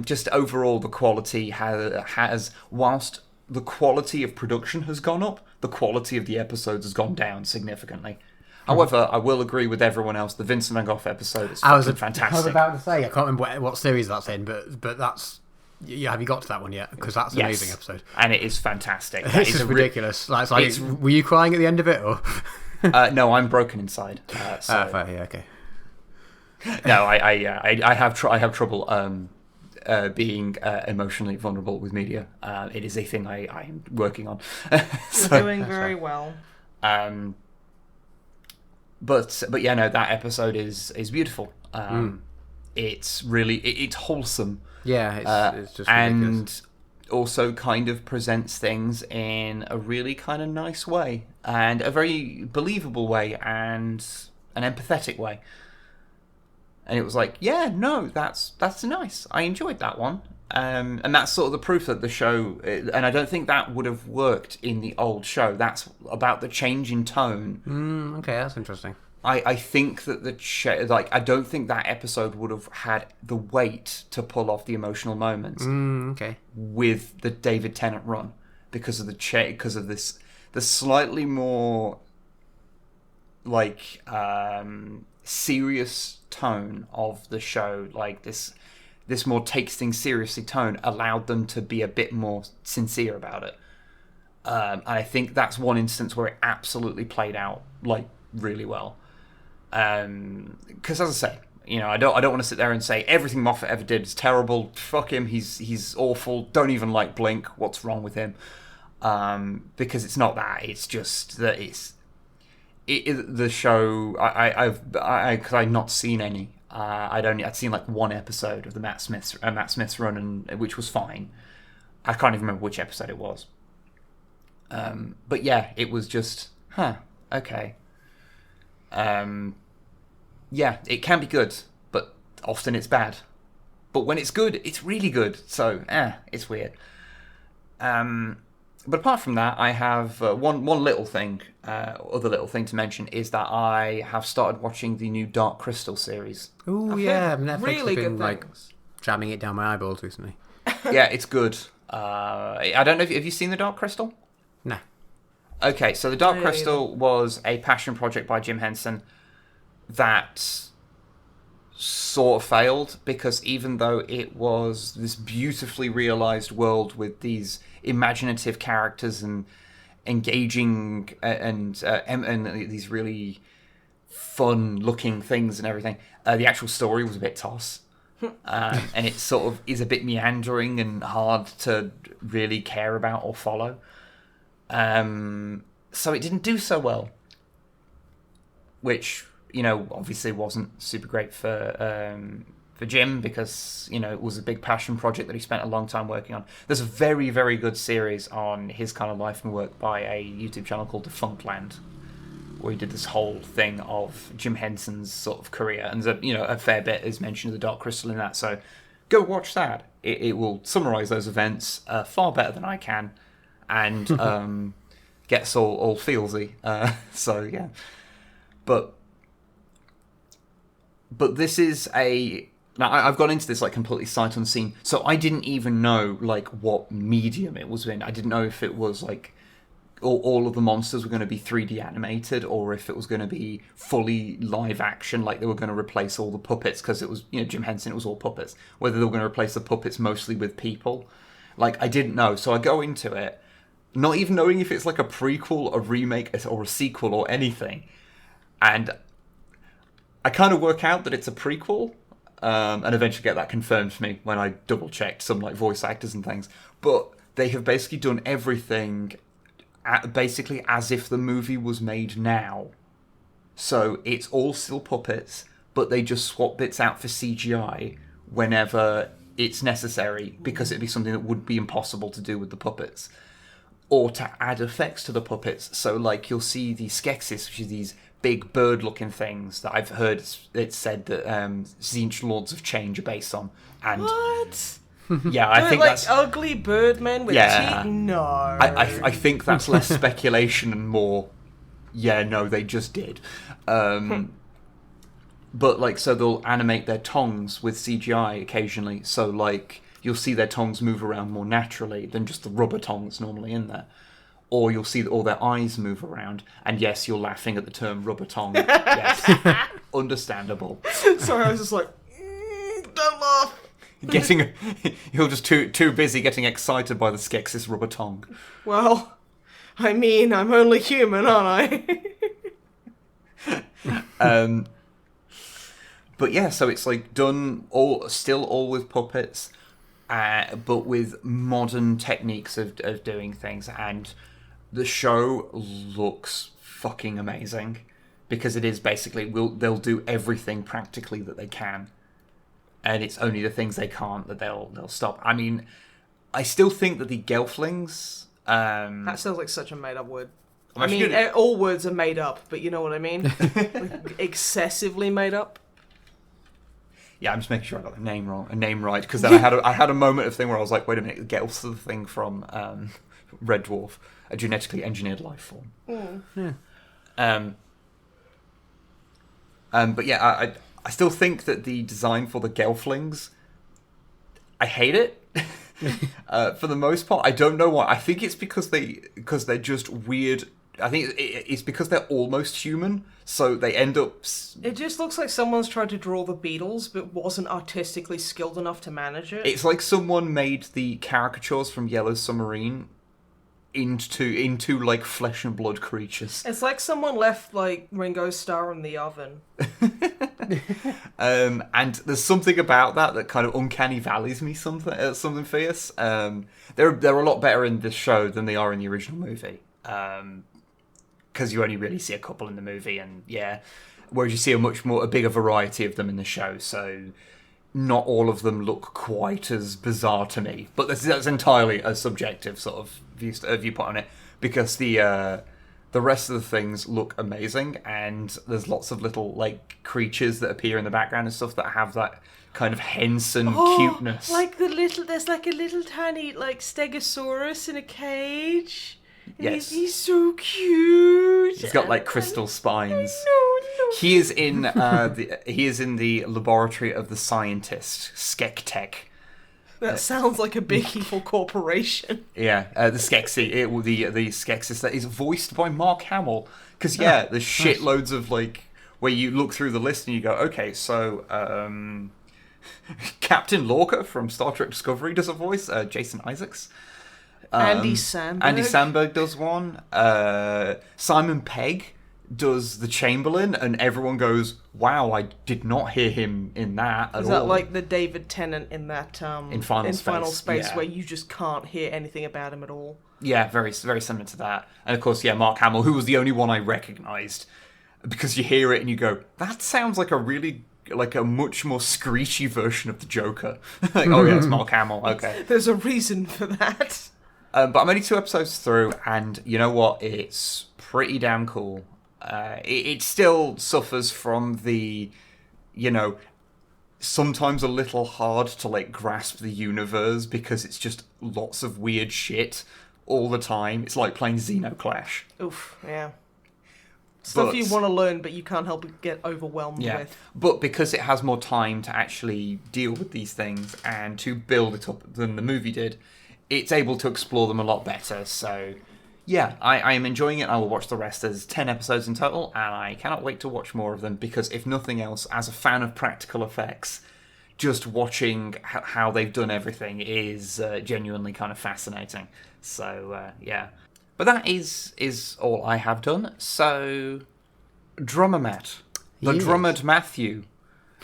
just overall the quality has, whilst the quality of production has gone up, the quality of the episodes has gone down significantly. However, I will agree with everyone else, the Vincent Van Gogh episode is fantastic. I was about to say, I can't remember what series that's in, but that's... Yeah, have you got to that one yet? Because that's an amazing episode. And it is fantastic. This is ridiculous. Were you crying at the end of it? Or? No, I'm broken inside. So... fair, yeah, okay. No, I have trouble being emotionally vulnerable with media. It is a thing I am working on. You're doing very well. But yeah, no, that episode is beautiful. It's really it's wholesome. Yeah, it's just ridiculous. And also kind of presents things in a really kind of nice way, and a very believable way, and an empathetic way. And it was like, yeah, no, that's nice. I enjoyed that one. And that's sort of the proof that the show... And I don't think that would have worked in the old show. That's about the change in tone. Okay, that's interesting. I think that I don't think that episode would have had the weight to pull off the emotional moments. Okay. With the David Tennant run. Because of this... The slightly more... like... serious tone of the show, like this more takes things seriously tone, allowed them to be a bit more sincere about it. And I think that's one instance where it absolutely played out like really well. Because as I say, you know, I don't want to sit there and say everything Moffat ever did is terrible. Fuck him, he's awful. Don't even like Blink. What's wrong with him? Because it's not that. It's just that the show, because I'd not seen any. I'd seen like 1 episode of the Matt Smith's run, and which was fine. I can't even remember which episode it was. But yeah, it was just, okay. Yeah, it can be good, but often it's bad. But when it's good, it's really good. So, it's weird. But apart from that, I have one little thing. Other little thing to mention is that I have started watching the new Dark Crystal series. Oh yeah, Netflix really has been good like jamming it down my eyeballs recently. Yeah, it's good. I don't know have you seen the Dark Crystal? No. Okay, so the Dark Crystal was a passion project by Jim Henson that sort of failed, because even though it was this beautifully realized world with these imaginative characters and engaging and these really fun looking things and everything, the actual story was a bit toss. And it sort of is a bit meandering and hard to really care about or follow. So it didn't do so well, which, you know, obviously wasn't super great for Jim, because, you know, it was a big passion project that he spent a long time working on. There's a very, very good series on his kind of life and work by a YouTube channel called Defunctland, where he did this whole thing of Jim Henson's sort of career, and a fair bit is mentioned of the Dark Crystal in that. So go watch that. It will summarize those events far better than I can, and gets all feelsy. So yeah. But this is a... Now, I've gone into this like completely sight unseen, so I didn't even know like what medium it was in. I didn't know if it was like all of the monsters were going to be 3D animated, or if it was going to be fully live action, like they were going to replace all the puppets, because it was, Jim Henson, it was all puppets. Whether they were going to replace the puppets mostly with people. Like, I didn't know, so I go into it not even knowing if it's like a prequel, a remake, or a sequel, or anything. And I kind of work out that it's a prequel, and eventually get that confirmed for me when I double-checked some like voice actors and things. But they have basically done everything basically as if the movie was made now. So it's all still puppets, but they just swap bits out for CGI whenever it's necessary, because it'd be something that would be impossible to do with the puppets. Or to add effects to the puppets. So like you'll see the Skeksis, which are these big bird-looking things that I've heard it's said that Tzeentch Lords of Change are based on. And what? Yeah, I think like that's ugly birdmen with teeth. No, I think that's less speculation and more. Yeah, no, they just did. But like, so they'll animate their tongues with CGI occasionally. So like, you'll see their tongues move around more naturally than just the rubber tongue that's normally in there. Or you'll see all their eyes move around. And yes, you're laughing at the term rubber tongue. Yes, understandable. Sorry, I was just like, don't laugh. You're just too busy getting excited by the Skeksis rubber tongue. Well, I mean, I'm only human, aren't I? But yeah, so it's like done all with puppets, but with modern techniques of doing things, and the show looks fucking amazing, because it is basically they'll do everything practically that they can. And it's only the things they can't that they'll stop. I mean, I still think that the Gelflings... that sounds like such a made-up word. I mean, all words are made up, but you know what I mean? Like, excessively made up. Yeah, I'm just making sure I got the name right, because then I had a moment of thing where I was like, wait a minute, the Gelfs are the thing from Red Dwarf, a genetically engineered life form. Mm. Yeah. But yeah, I still think that the design for the Gelflings, I hate it. For the most part, I don't know why. I think it's because they're just weird. I think it's because they're almost human, so they end up... It just looks like someone's tried to draw the Beatles, but wasn't artistically skilled enough to manage it. It's like someone made the caricatures from Yellow Submarine into like flesh and blood creatures. It's like someone left like Ringo Starr in the oven. And there's something about that kind of uncanny valleys me something fierce. They're a lot better in this show than they are in the original movie. Because you only really see a couple in the movie, and yeah, whereas you see a bigger variety of them in the show. So not all of them look quite as bizarre to me, but that's entirely a subjective sort of viewpoint on it, because the rest of the things look amazing, and there's lots of little like creatures that appear in the background and stuff that have that kind of Henson cuteness. Like there's like a little tiny like Stegosaurus in a cage. And yes, he's so cute. He's got like crystal spines. No. He is in the laboratory of the scientist Skektek. That sounds like a big evil corporation. Yeah, the Skeksis, the Skeksis that is voiced by Mark Hamill. Because there's shitloads of like where you look through the list and you go, okay, so Captain Lorca from Star Trek Discovery does a voice. Jason Isaacs. Andy Samberg. Andy Samberg does one. Simon Pegg does the Chamberlain, and everyone goes, "Wow, I did not hear him in that at all." Is that like the David Tennant in that in Final Space, where you just can't hear anything about him at all? Yeah, very very similar to that. And of course, Mark Hamill, who was the only one I recognised, because you hear it and you go, "That sounds like a much more screechy version of the Joker." Like, oh yeah, it's Mark Hamill. Okay, there's a reason for that. But I'm only 2 episodes through, and you know what? It's pretty damn cool. It still suffers from the, sometimes a little hard to like grasp the universe, because it's just lots of weird shit all the time. It's like playing Xenoclash. Oof, yeah. Stuff you want to learn, but you can't help but get overwhelmed with. But because it has more time to actually deal with these things and to build it up than the movie did, it's able to explore them a lot better. So, yeah, I am enjoying it. I will watch the rest. There's 10 episodes in total, and I cannot wait to watch more of them because, if nothing else, as a fan of practical effects, just watching how they've done everything is genuinely kind of fascinating. So, yeah. But that is all I have done. So, Drummer Matt, the Drummered Matthew,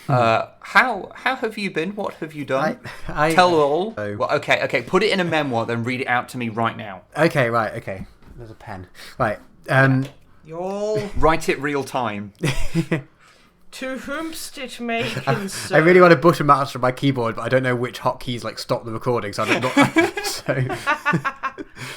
how have you been? What have you done? Tell all. Well, okay. Put it in a memoir, then read it out to me right now. Okay. There's a pen. Right. Y'all. Write it real time. To whomst it may concern. I really want to button master my keyboard, but I don't know which hotkeys stop the recording, so I don't know. So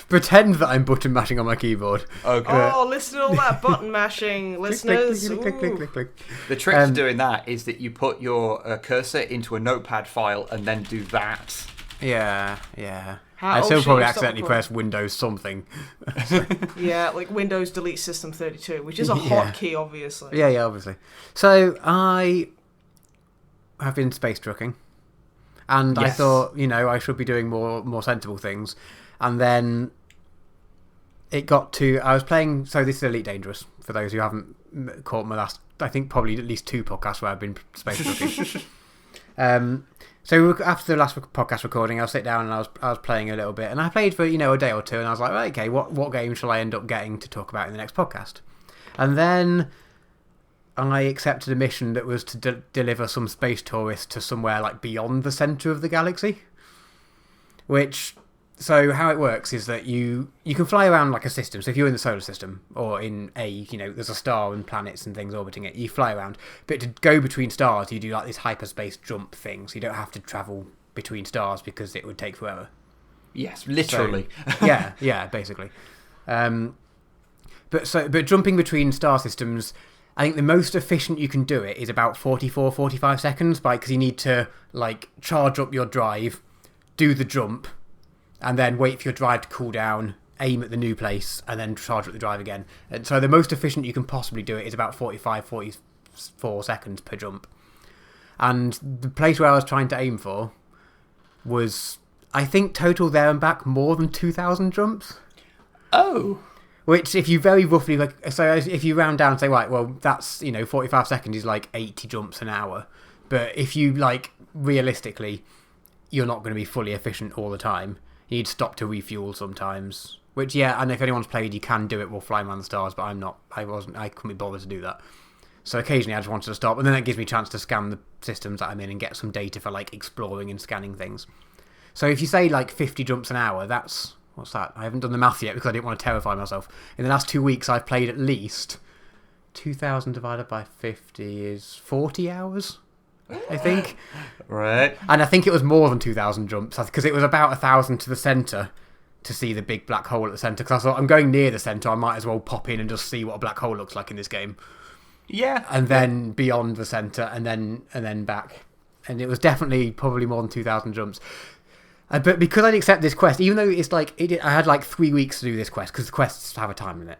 pretend that I'm button mashing on my keyboard. Okay. Oh, listen to all that button mashing, listeners. Click. The trick to doing that is that you put your cursor into a notepad file and then do that. Yeah. I still probably accidentally press Windows something. Yeah, like Windows delete System 32, which is a hotkey, obviously. Yeah, obviously. So I have been space trucking, and I thought, I should be doing more sensible things, and then it got to I was playing. So this is Elite Dangerous for those who haven't caught my last. I think probably at least 2 podcasts where I've been space trucking. So after the last podcast recording, I'll sit down and I was playing a little bit, and I played for a day or two, and I was like, right, okay, what game shall I end up getting to talk about in the next podcast? And then I accepted a mission that was to deliver some space tourists to somewhere beyond the centre of the galaxy. So how it works is that you can fly around a system. So if you're in the solar system or in there's a star and planets and things orbiting it, you fly around. But to go between stars, you do this hyperspace jump thing. So you don't have to travel between stars because it would take forever. Yes, literally. So, yeah, basically. But jumping between star systems, I think the most efficient you can do it is about 45 seconds, because you need to charge up your drive, do the jump, and then wait for your drive to cool down, aim at the new place, and then charge up the drive again. And so the most efficient you can possibly do it is about 44 seconds per jump. And the place where I was trying to aim for was, I think, total there and back more than 2,000 jumps. Oh. Which, if you very roughly, if you round down and say, right, well, that's, 45 seconds is 80 jumps an hour. But if you, realistically, you're not going to be fully efficient all the time. You need to stop to refuel sometimes. Which, and if anyone's played, you can do it while flying around the stars, but I couldn't be bothered to do that. So occasionally I just wanted to stop, and then that gives me a chance to scan the systems that I'm in and get some data for, exploring and scanning things. So if you say, 50 jumps an hour, that's... What's that? I haven't done the math yet because I didn't want to terrify myself. In the last 2 weeks, I've played at least 2,000 divided by 50 is 40 hours, I think. Right. And I think it was more than 2,000 jumps because it was about 1,000 to the centre to see the big black hole at the centre. Because I thought, I'm going near the centre, I might as well pop in and just see what a black hole looks like in this game. Yeah. And then beyond the centre and then back. And it was definitely probably more than 2,000 jumps. But because I'd accept this quest, even though it's I had 3 weeks to do this quest, because the quests have a time limit.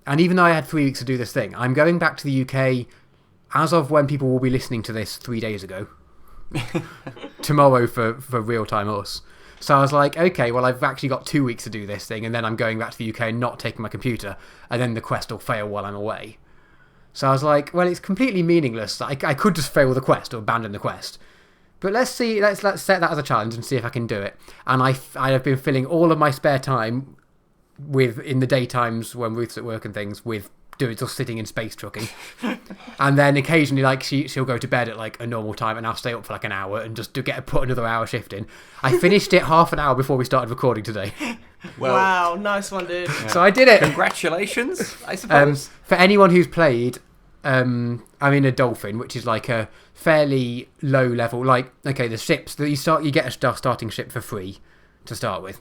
And even though I had 3 weeks to do this thing, I'm going back to the UK as of when people will be listening to this 3 days ago. Tomorrow for real-time us. So I was like, okay, well, I've actually got 2 weeks to do this thing, and then I'm going back to the UK and not taking my computer, and then the quest will fail while I'm away. So I was like, well, it's completely meaningless. I could just fail the quest or abandon the quest. But let's see, let's set that as a challenge and see if I can do it. And I have been filling all of my spare time in the daytimes when Ruth's at work and things with just sitting in space trucking. And then occasionally she'll go to bed at a normal time and I'll stay up for an hour and just put another hour shift in. I finished it half an hour before we started recording today. Well, wow, nice one, dude. Yeah. So I did it. Congratulations, I suppose. For anyone who's played, I'm in a Dolphin, which is a fairly low level. The ships that you get a starting ship for free to start with,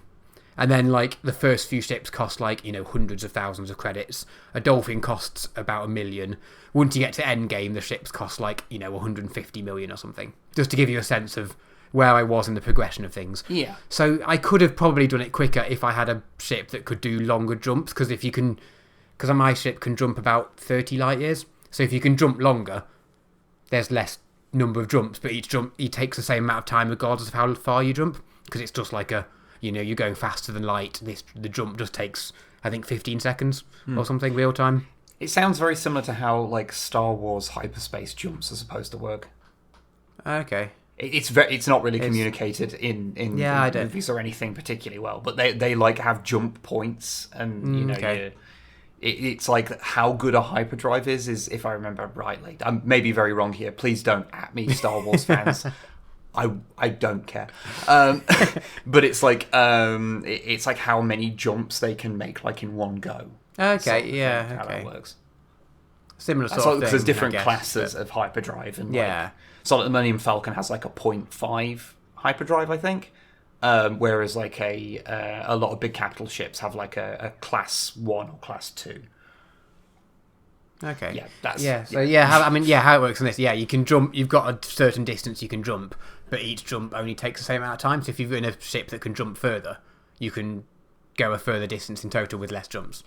and then the first few ships cost hundreds of thousands of credits. A Dolphin costs about $1 million. Once you get to end game, the ships cost 150 million or something. Just to give you a sense of where I was in the progression of things. Yeah. So I could have probably done it quicker if I had a ship that could do longer jumps, because if you can because my ship can jump about 30 light years. So if you can jump longer, there's less number of jumps, but each jump it takes the same amount of time regardless of how far you jump, because it's just like you're going faster than light. The jump just takes, I think, 15 seconds or something real time. It sounds very similar to how like Star Wars hyperspace jumps are supposed to work. Okay. It's not really communicated in movies or anything particularly well, but they like have jump points, and it's like how good a hyperdrive is if I remember rightly. I may be very wrong here. Please don't at me, Star Wars fans. I don't care. But it's like how many jumps they can make like in one go. Okay, How that works. Similar sort of thing. Because there's different classes of hyperdrive, and so like the Millennium Falcon has like a 0.5 hyperdrive, I think. Whereas like a lot of big capital ships have like a class 1 or class 2. Okay. Yeah, how it works in this. Yeah, you can jump. You've got a certain distance you can jump, but each jump only takes the same amount of time. So if you're in a ship that can jump further, you can go a further distance in total with less jumps.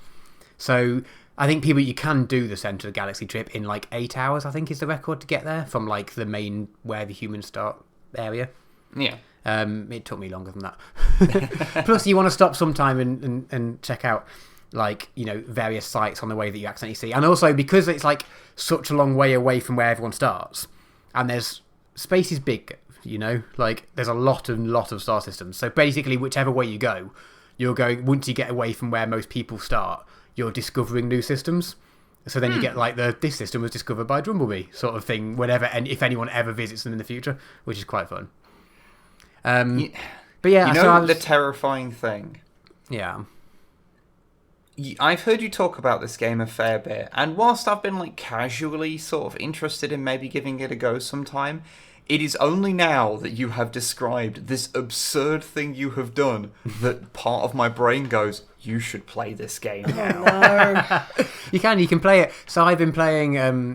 So I think you can do the Centre of the Galaxy trip in like 8 hours, I think is the record to get there from like the main where the humans start area. Yeah. It took me longer than that. Plus, you want to stop sometime and check out like various sites on the way that you accidentally see, and also because it's like such a long way away from where everyone starts, and there's space is big. Like there's a lot of star systems. So basically, whichever way you go, you're going. Once you get away from where most people start, you're discovering new systems. So then you get like this system was discovered by Drumblebee sort of thing whenever, and if anyone ever visits them in the future, which is quite fun. But yeah, the terrifying thing. Yeah. I've heard you talk about this game a fair bit, and whilst I've been like casually sort of interested in maybe giving it a go sometime, it is only now that you have described this absurd thing you have done that part of my brain goes, you should play this game now. No. You can play it. So I've been playing,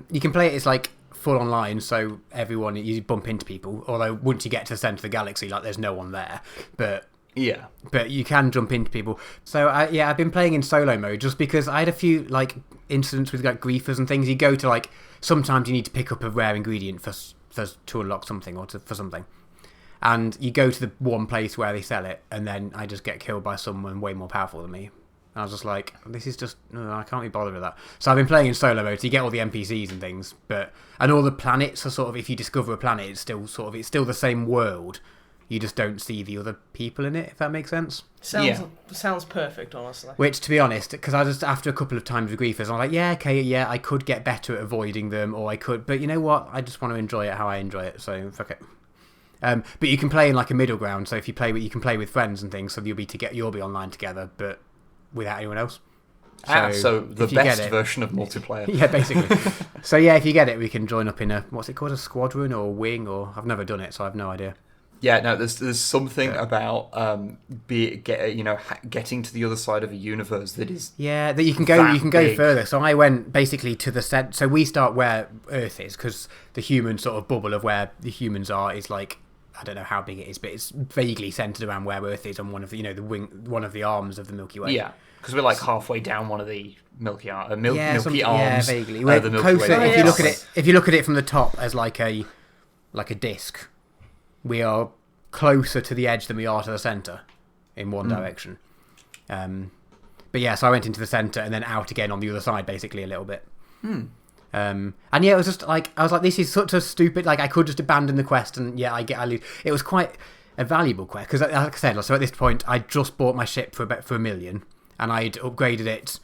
you can play it, it's like full online, so everyone, you bump into people, although once you get to the centre of the galaxy, like there's no one there, but you can jump into people. So I've been playing in solo mode just because I had a few like incidents with like griefers and things. You go to like, sometimes you need to pick up a rare ingredient to unlock something or for something, and you go to the one place where they sell it, and then I just get killed by someone way more powerful than me. And I was just like, this is just, I can't be bothered with that. So I've been playing in solo mode, so you get all the NPCs and things, and all the planets are sort of, if you discover a planet, it's still the same world. You just don't see the other people in it, if that makes sense. Sounds perfect, honestly. Which, to be honest, because I just, after a couple of times with griefers, I'm like, I could get better at avoiding them, or I could, but you know what? I just want to enjoy it how I enjoy it, so fuck it. But you can play in like a middle ground, so if you can play with friends and things, so you'll be online together, but without anyone else. So the best version of multiplayer. Yeah, basically. So yeah, if you get it, we can join up in what's it called, a squadron or a wing, or I've never done it, so I have no idea. Yeah, no, there's something about getting to the other side of a universe that is that you can go further. So I went basically to the set. So we start where Earth is, because the human sort of bubble of where the humans are is like, I don't know how big it is, but it's vaguely centered around where Earth is on one of the one of the arms of the Milky Way. Yeah, because we're like halfway down one of the Milky arms. Yeah, vaguely. We're the Milky closer. Way. If you look at it from the top as like a disc, we are closer to the edge than we are to the center in one direction. But yeah, so I went into the center and then out again on the other side, basically a little bit. And yeah, it was just like, I was like, this is such a stupid, like I could just abandon the quest and I lose. It was quite a valuable quest because, like I said, so at this point I just bought my ship for $1 million and I'd upgraded it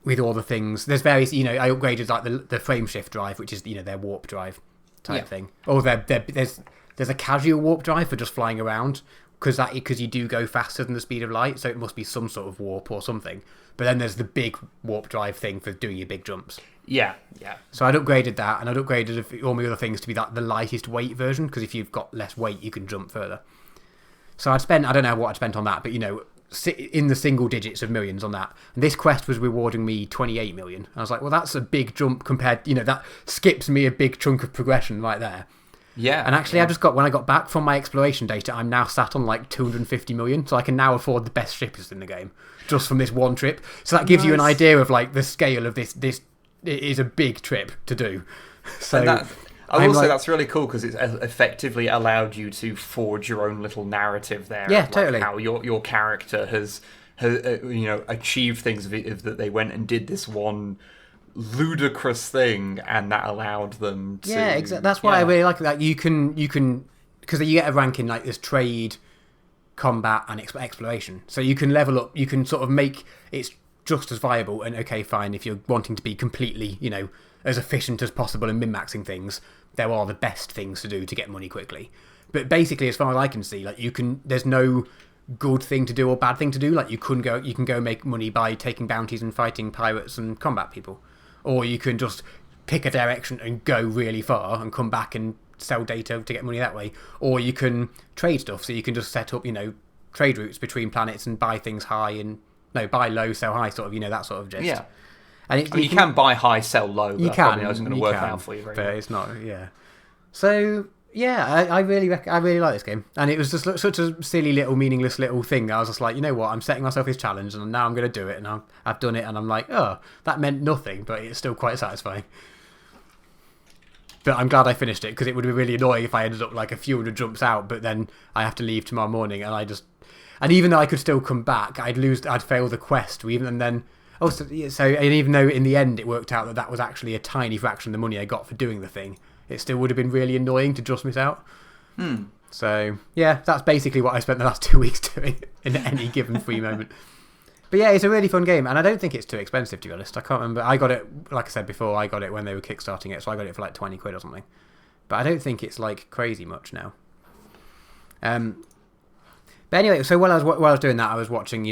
with all the things. There's various, I upgraded like the frame shift drive, which is their warp drive type thing. Or there's a casual warp drive for just flying around because you do go faster than the speed of light, so it must be some sort of warp or something. But then there's the big warp drive thing for doing your big jumps. Yeah. So I'd upgraded that, and I'd upgraded all my other things to be the lightest weight version, because if you've got less weight, you can jump further. So I don't know what I'd spent on that, but in the single digits of millions on that. And this quest was rewarding me 28 million. I was like, well, that's a big jump compared, that skips me a big chunk of progression right there. Yeah. And actually, when I got back from my exploration data, I'm now sat on like 250 million, so I can now afford the best shippers in the game just from this one trip. So that gives you an idea of like the scale of this. It is a big trip to do. So I will say that's really cool because it's effectively allowed you to forge your own little narrative there. Yeah, totally. How your character has achieved things that they went and did this one ludicrous thing, and that allowed them to. Yeah, exactly. That's why I really like that. You can because you get a rank in like this trade, combat, and exploration. So you can level up. You can sort of make it just as viable. And okay, fine, if you're wanting to be completely, as efficient as possible and min-maxing things, there are the best things to do to get money quickly. But basically, as far as I can see, like there's no good thing to do or bad thing to do. Like you can go make money by taking bounties and fighting pirates and combat people, or you can just pick a direction and go really far and come back and sell data to get money that way. Or you can trade stuff, so you can just set up trade routes between planets and buy things buy low, sell high, sort of that sort of gist. Yeah. And you can buy high, sell low. But you can. Isn't going to work out for you, but it's not. Yeah. So yeah, I really like this game, and it was just such a silly little, meaningless little thing that I was just like, you know what, I'm setting myself this challenge, and now I'm going to do it, and I've done it, and I'm like, oh, that meant nothing, but it's still quite satisfying. But I'm glad I finished it, because it would be really annoying if I ended up like a few hundred jumps out, but then I have to leave tomorrow morning, and even though I could still come back, I'd fail the quest, and then. Also, and even though in the end it worked out that was actually a tiny fraction of the money I got for doing the thing, it still would have been really annoying to just miss out. So, yeah, that's basically what I spent the last 2 weeks doing in any given free moment. But yeah, it's a really fun game, and I don't think it's too expensive, to be honest. I can't remember. I got it, like I said before, I got it when they were kickstarting it, so I got it for like 20 quid or something. But I don't think it's like crazy much now. But anyway, so while I was doing that, I was watching,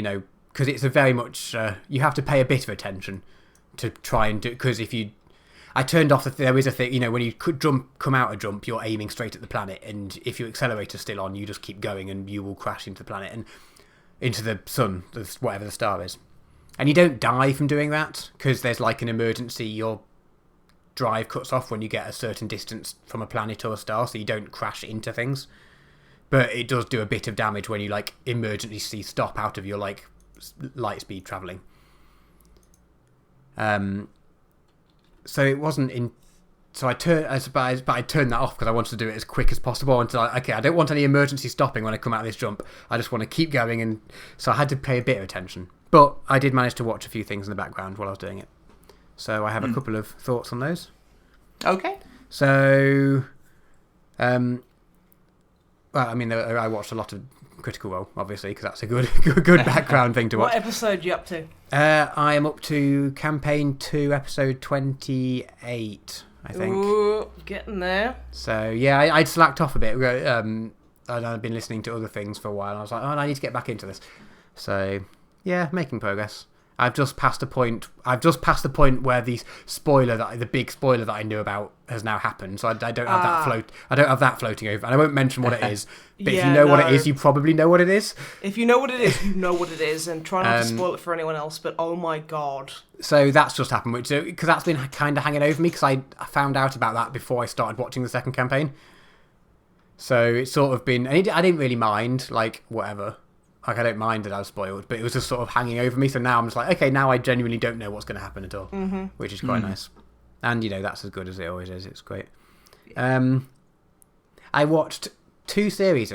because it's a very much you have to pay a bit of attention to try and do, because I turned off there is a thing, when you could come out a jump, you're aiming straight at the planet, and if your accelerator's still on, you just keep going and you will crash into the planet and into the sun, whatever the star is. And you don't die from doing that, because there's like an emergency, your drive cuts off when you get a certain distance from a planet or a star, so you don't crash into things. But it does do a bit of damage when you like emergency stop out of your like light speed travelling. So it wasn't in. So I turned that off because I wanted to do it as quick as possible. Until I don't want any emergency stopping when I come out of this jump. I just want to keep going, and so I had to pay a bit of attention. But I did manage to watch a few things in the background while I was doing it. So I have a couple of thoughts on those. Okay. So, well, I mean, I watched a lot of Critical Role, obviously, because that's a good background thing to watch. What episode are you up to? I am up to Campaign 2, Episode 28, I think. Ooh, getting there. So, yeah, I'd slacked off a bit. I'd been listening to other things for a while, and I was like, oh, I need to get back into this. So, yeah, making progress. I've just passed the point where the big spoiler that I knew about has now happened. So I don't have that floating over, and I won't mention what it is. But if you know what it is, you probably know what it is. If you know what it is, you know what it is, and try not to spoil it for anyone else. But oh my god! So that's just happened, because that's been kind of hanging over me, because I found out about that before I started watching the second campaign. So it's sort of been, and I didn't really mind, like whatever. Like, I don't mind that I was spoiled, but it was just sort of hanging over me. So now I'm just like, okay, now I genuinely don't know what's going to happen at all, which is quite nice. And, that's as good as it always is. It's great. I watched two series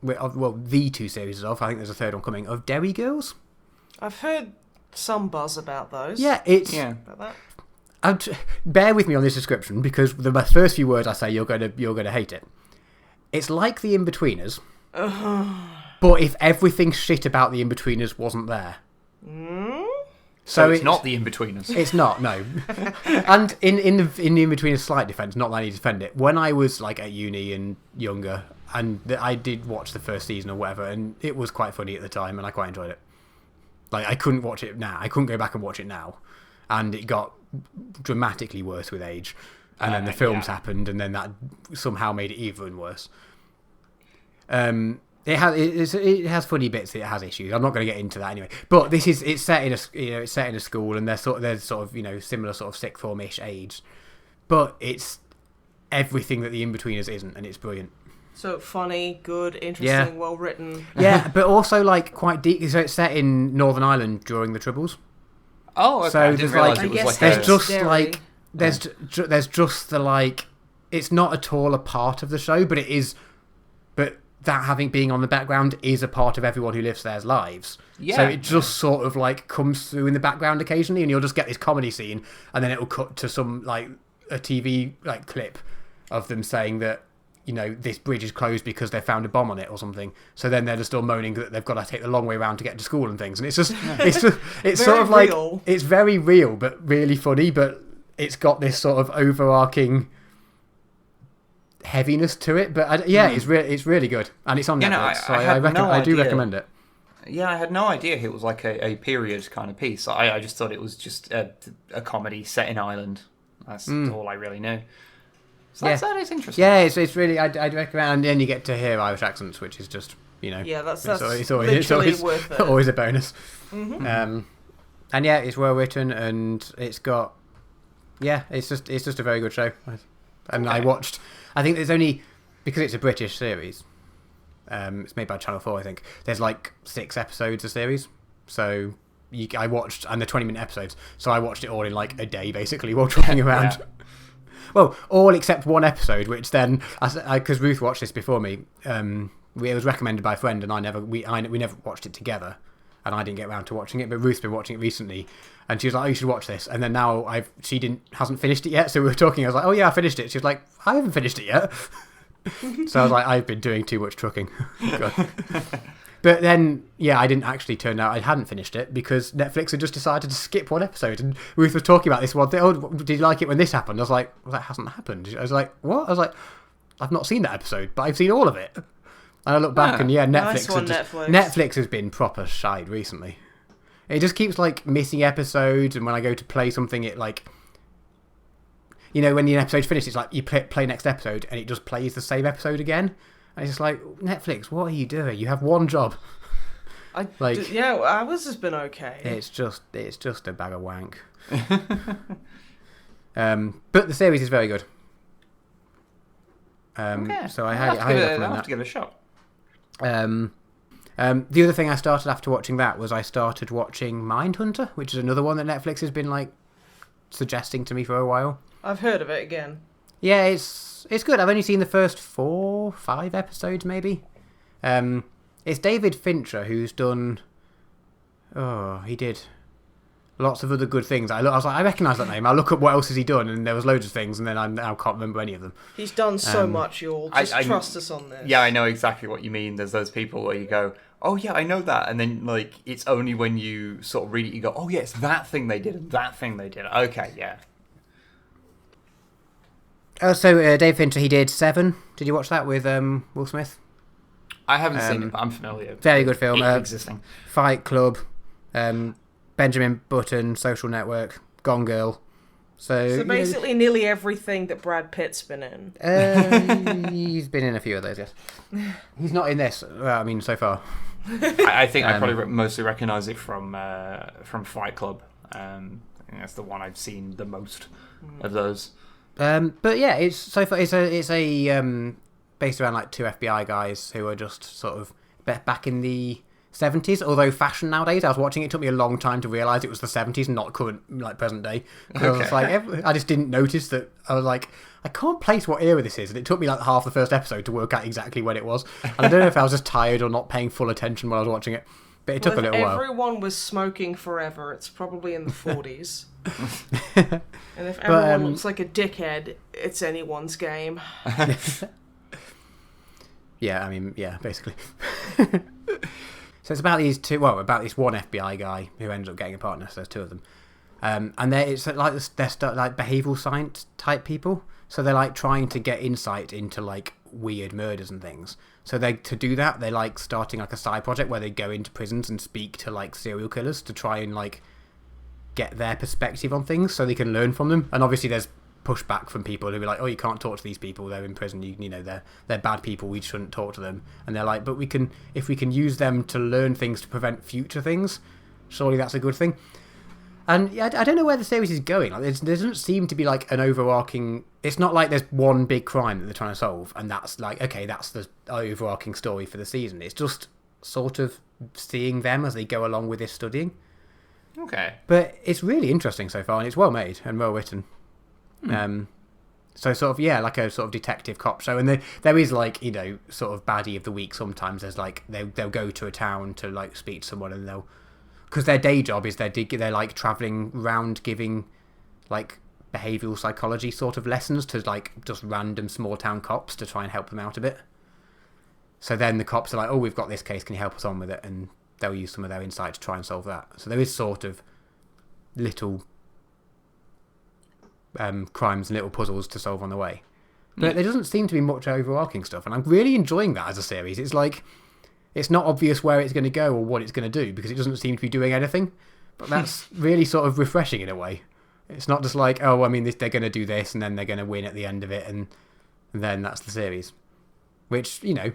the two series of, I think there's a third one coming, of Derry Girls. I've heard some buzz about those. Yeah, it's... Yeah. About that. Bear with me on this description, because the first few words I say, you're going to hate it. It's like the In-Betweeners. But if everything shit about the In-Betweeners wasn't there. So it's not the In-Betweeners. It's not, no. And in the In-Betweeners' slight defence, not that I need to defend it, when I was like at uni and younger, and I did watch the first season or whatever, and it was quite funny at the time, and I quite enjoyed it. Like, I couldn't watch it now. I couldn't go back and watch it now. And it got dramatically worse with age. And then the films happened, and then that somehow made it even worse. It has funny bits. It has issues. I'm not going to get into that anyway. But it's set in a school, and they're sort of similar sort of sixth form-ish age. But it's everything that the In-Betweeners isn't, and it's brilliant. So funny, good, interesting, well written. Yeah, but also like quite deep. So it's set in Northern Ireland during the Troubles. Oh, okay. So I didn't realise it was like there's just Derry. like there's just the like it's not at all a part of the show, but it is. But that being on the background is a part of everyone who lives there's lives. Yeah. So it just sort of like comes through in the background occasionally, and you'll just get this comedy scene, and then it'll cut to some like a TV like clip of them saying that, you know, this bridge is closed because they found a bomb on it or something. So then they're just all moaning that they've got to take the long way around to get to school and things. And it's just, it's sort of like, real. It's very real, but really funny. But it's got this sort of overarching heaviness to it. But it's really good, and it's on Netflix. So I do recommend it. Yeah, I had no idea it was like a period kind of piece. I just thought it was just a comedy set in Ireland. That's all I really knew. So that is interesting. Yeah, it's really, I'd recommend, and then you get to hear Irish accents, which is just, you know, yeah, that's it's always worth it. Always a bonus. Mm-hmm. And yeah, it's well written, and it's got, it's just a very good show. And I watched, I think there's only, because it's a British series, it's made by Channel 4, I think, there's like 6 episodes a series, so I watched, and they're 20-minute episodes, so I watched it all in like a day, basically, while driving around. Yeah. Well, all except one episode, which then, because Ruth watched this before me, it was recommended by a friend, and we never watched it together, and I didn't get around to watching it. But Ruth's been watching it recently, and she was like, "Oh, you should watch this." And then now she hasn't finished it yet, so we were talking. I was like, "Oh yeah, I finished it." She was like, "I haven't finished it yet." So I was like, "I've been doing too much trucking." But then, I didn't actually turn out I hadn't finished it because Netflix had just decided to skip one episode. And Ruth was talking about this one thing. Oh, did you like it when this happened? I was like, well, that hasn't happened. I was like, what? I was like, I've not seen that episode, but I've seen all of it. And I look back and Netflix has been proper shite recently. It just keeps like missing episodes, and when I go to play something, it like, you know, when the episode's finished, it's like you play next episode, and it just plays the same episode again. And it's just like, Netflix, what are you doing? You have one job. Ours has been okay. It's just a bag of wank. But the series is very good. So I highly recommend that. I'll have to give it a shot. The other thing I started after watching that was I started watching Mindhunter, which is another one that Netflix has been like suggesting to me for a while. I've heard of it again. Yeah, it's good. I've only seen the first 4-5 episodes, maybe. It's David Fincher who's done. Oh, he did lots of other good things. I was like, I recognise that name. I look up what else has he done, and there was loads of things, and then I now can't remember any of them. He's done so much. You'll just trust us on this. Yeah, I know exactly what you mean. There's those people where you go, oh yeah, I know that, and then like it's only when you sort of read it, you go, oh yeah, it's that thing they did, and that thing they did. Okay, yeah. Oh, so Dave Fincher, he did Seven. Did you watch that with Will Smith? I haven't seen it, but I'm familiar. Very good film. Existing. Fight Club, Benjamin Button, Social Network, Gone Girl. So basically nearly everything that Brad Pitt's been in. He's been in a few of those, yes. He's not in this, I mean, so far. I think I probably mostly recognise it from Fight Club. I think that's the one I've seen the most of those. But yeah, it's a based around like 2 FBI guys who are just sort of back in the 70s. Although fashion nowadays, I was watching it took me a long time to realise it was the 70s, not current, like present day. Okay. I was like, I just didn't notice that. I was like, I can't place what era this is, and it took me like half the first episode to work out exactly when it was. And I don't know if I was just tired or not paying full attention while I was watching it. But it took a little while. If everyone was smoking forever, it's probably in the 40s. And if everyone looks like a dickhead, it's anyone's game. Yeah, I mean, yeah, basically. So it's about this one FBI guy who ends up getting a partner. So there's 2 of them, and it's like they're like behavioural science type people. So they're like trying to get insight into like weird murders and things. So to do that, they're like starting like a side project where they go into prisons and speak to like serial killers to try and like get their perspective on things, so they can learn from them. And obviously, there's pushback from people who are like, "Oh, you can't talk to these people. They're in prison. You know, they're bad people. We shouldn't talk to them." And they're like, "But if we can use them to learn things to prevent future things, surely that's a good thing." And I don't know where the series is going. Like, there doesn't seem to be like an overarching. It's not like there's one big crime that they're trying to solve, and that's like, okay, that's the overarching story for the season. It's just sort of seeing them as they go along with this studying. Okay. But it's really interesting so far, and it's well made and well written. So sort of, yeah, like a sort of detective cop show. And there is like, you know, sort of baddie of the week sometimes. There's like, they'll go to a town to like speak to someone, and they'll, because their day job is they're like travelling around giving like behavioural psychology sort of lessons to like just random small town cops to try and help them out a bit. So then the cops are like, oh, we've got this case, can you help us on with it? And they'll use some of their insight to try and solve that. So there is sort of little crimes and little puzzles to solve on the way. But there doesn't seem to be much overarching stuff, and I'm really enjoying that as a series. It's like, it's not obvious where it's going to go or what it's going to do, because it doesn't seem to be doing anything. But that's really sort of refreshing in a way. It's not just like, oh, I mean, they're going to do this, and then they're going to win at the end of it, and then that's the series. Which, you know,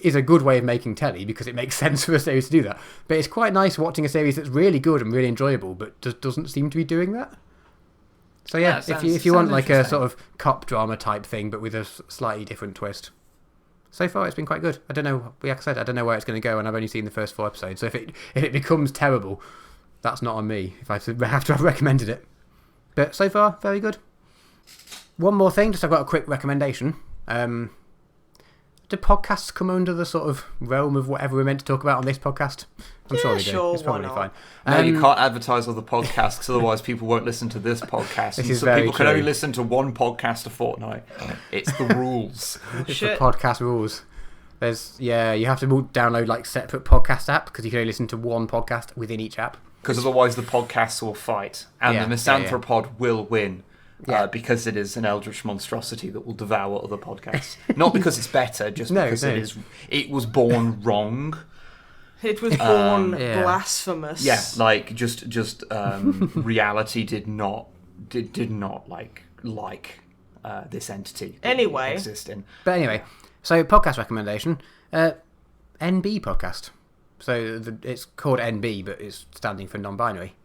is a good way of making telly, because it makes sense for a series to do that. But it's quite nice watching a series that's really good and really enjoyable, but just doesn't seem to be doing that. So yeah, if you want like a sort of cop drama type thing, but with a slightly different twist. So far, it's been quite good. I don't know, like I said, I don't know where it's going to go, and I've only seen the first 4 episodes. So if it becomes terrible, that's not on me, if I have to have recommended it. But so far, very good. One more thing, just I've got a quick recommendation. Do podcasts come under the sort of realm of whatever we're meant to talk about on this podcast? I'm sure they do. Sure, it's probably fine. No, you can't advertise other podcasts, because otherwise people won't listen to this podcast. This is so very people true. can only listen to one podcast a fortnight. It's the rules. It's the podcast rules. You have to download like separate podcast app, because you can only listen to one podcast within each app. Because otherwise the podcasts will fight, and the MisanthroPod will win. Because it is an eldritch monstrosity that will devour other podcasts. Not because it's better, just because it was born wrong. It was born blasphemous. Yeah, like just reality did not like this entity. Anyway, existing. But anyway, so podcast recommendation, NB podcast. So it's called NB, but it's standing for non-binary.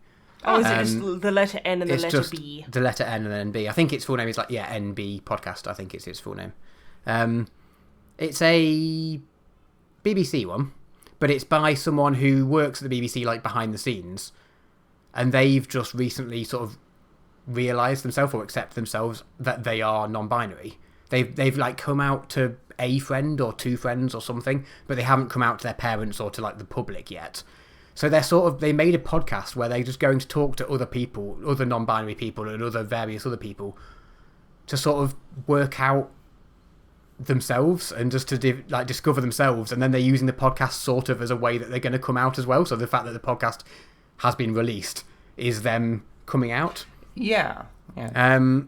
Oh, is it just the letter N and the letter just B? The letter N and then B. I think its full name is like, NB Podcast. I think it's its full name. It's a BBC one, but it's by someone who works at the BBC, like behind the scenes, and they've just recently sort of realised themselves or accept themselves that they are non-binary. They've like come out to a friend or 2 friends or something, but they haven't come out to their parents or to like the public yet. So they made a podcast where they're just going to talk to other people, other non-binary people and various other people, to sort of work out themselves and just to discover themselves. And then they're using the podcast sort of as a way that they're going to come out as well. So the fact that the podcast has been released is them coming out. Yeah. So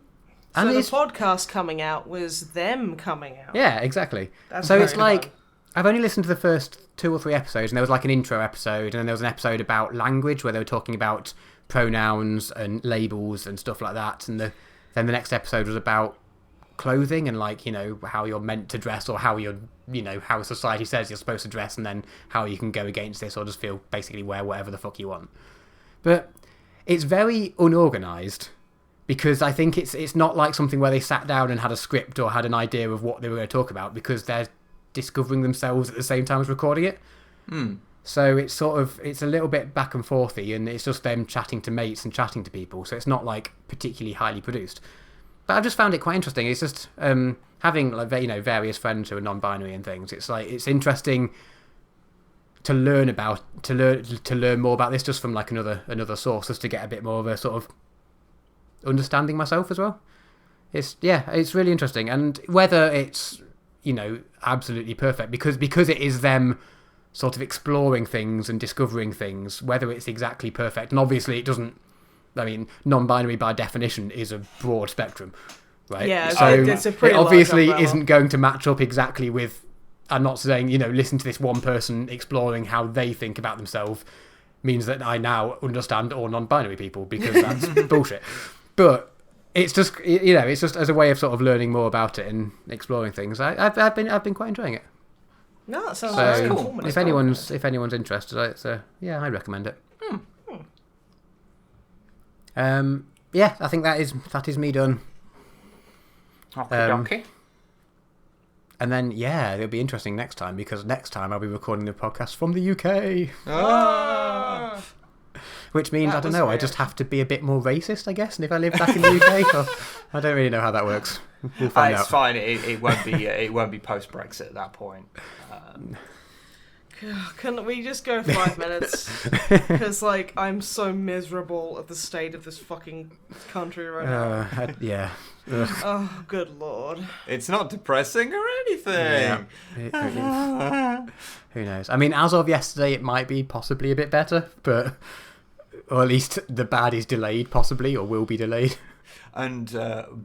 the podcast coming out was them coming out. Yeah, exactly. That's so it's very like, fun. I've only listened to the first 2 or 3 episodes, and there was like an intro episode, and then there was an episode about language where they were talking about pronouns and labels and stuff like that, and then the next episode was about clothing and like, you know, how you're meant to dress, or how you're, you know, how society says you're supposed to dress, and then how you can go against this or just feel basically wear whatever the fuck you want. But it's very unorganised, because I think it's not like something where they sat down and had a script or had an idea of what they were going to talk about, because they're discovering themselves at the same time as recording it. So it's a little bit back and forthy, and it's just them chatting to mates and chatting to people, so it's not like particularly highly produced. But I've just found it quite interesting. It's just having like, you know, various friends who are non-binary and things. It's like, it's interesting to learn more about this just from like another source, just to get a bit more of a sort of understanding myself as well. It's really interesting, and whether it's, you know, absolutely perfect, because it is them sort of exploring things and discovering things, whether it's exactly perfect, and obviously it doesn't, I mean, non-binary by definition is a broad spectrum, right? Yeah, so it's a pretty it obviously large umbrella. isn't going to match up exactly with, I'm not saying, you know, listen to this one person exploring how they think about themselves means that I now understand all non-binary people, because that's bullshit. But it's just, you know, it's just as a way of sort of learning more about it and exploring things. I've been quite enjoying it. No, that sounds So very cool. if anyone's interested, I'd recommend it. Yeah, I think that is me done. Okay. And then, yeah, it'll be interesting next time, because next time I'll be recording the podcast from the UK. Ah! Which means, I don't know, I just have to be a bit more racist, I guess, and if I live back in the UK. Or, I don't really know how that works. We'll find out. It's fine. It won't be post-Brexit at that point. Can we just go 5 minutes? Because, like, I'm so miserable at the state of this fucking country right now. Yeah. Oh, good lord. It's not depressing or anything. Yeah. Who knows? I mean, as of yesterday, it might be possibly a bit better, but... Or at least the bad is delayed, possibly, or will be delayed. And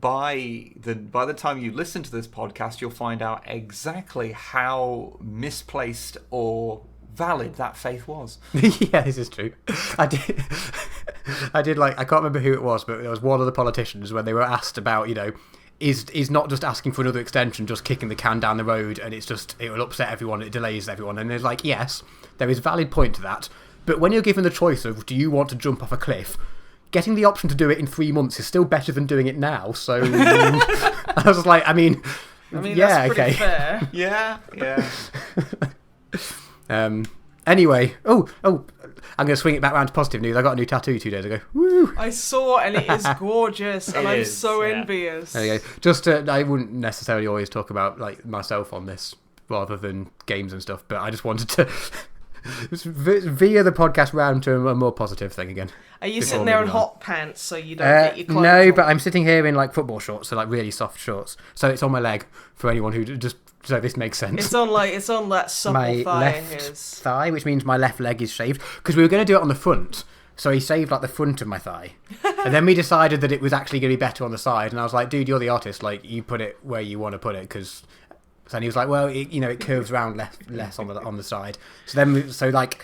by the time you listen to this podcast, you'll find out exactly how misplaced or valid that faith was. Yeah, this is true. I did like, I can't remember who it was, but there was one of the politicians when they were asked about, you know, is not just asking for another extension, just kicking the can down the road, and it will upset everyone, it delays everyone. And it's like, yes, there is a valid point to that. But when you're given the choice of, do you want to jump off a cliff, getting the option to do it in 3 months is still better than doing it now. So I was like, I mean yeah, that's pretty okay. fair. Yeah. Anyway, I'm going to swing it back around to positive news. I got a new tattoo 2 days ago. Woo! I saw, and it is gorgeous, and I'm so envious. There you go. Just I wouldn't necessarily always talk about like myself on this, rather than games and stuff, but I just wanted to veer the podcast round to a more positive thing again. Are you sitting there in hot pants so you don't get your clothes No, on? but I'm sitting here in like football shorts, so like really soft shorts. So it's on my leg for anyone who just, so this makes sense. It's on that supple my thigh left of his. thigh, which means my left leg is shaved, because we were going to do it on the front. So he saved like the front of my thigh, and then we decided that it was actually going to be better on the side. And I was like, "Dude, you're the artist. Like, you put it where you want to put it." Because, and he was like, "Well, it curves around less on the side." So like,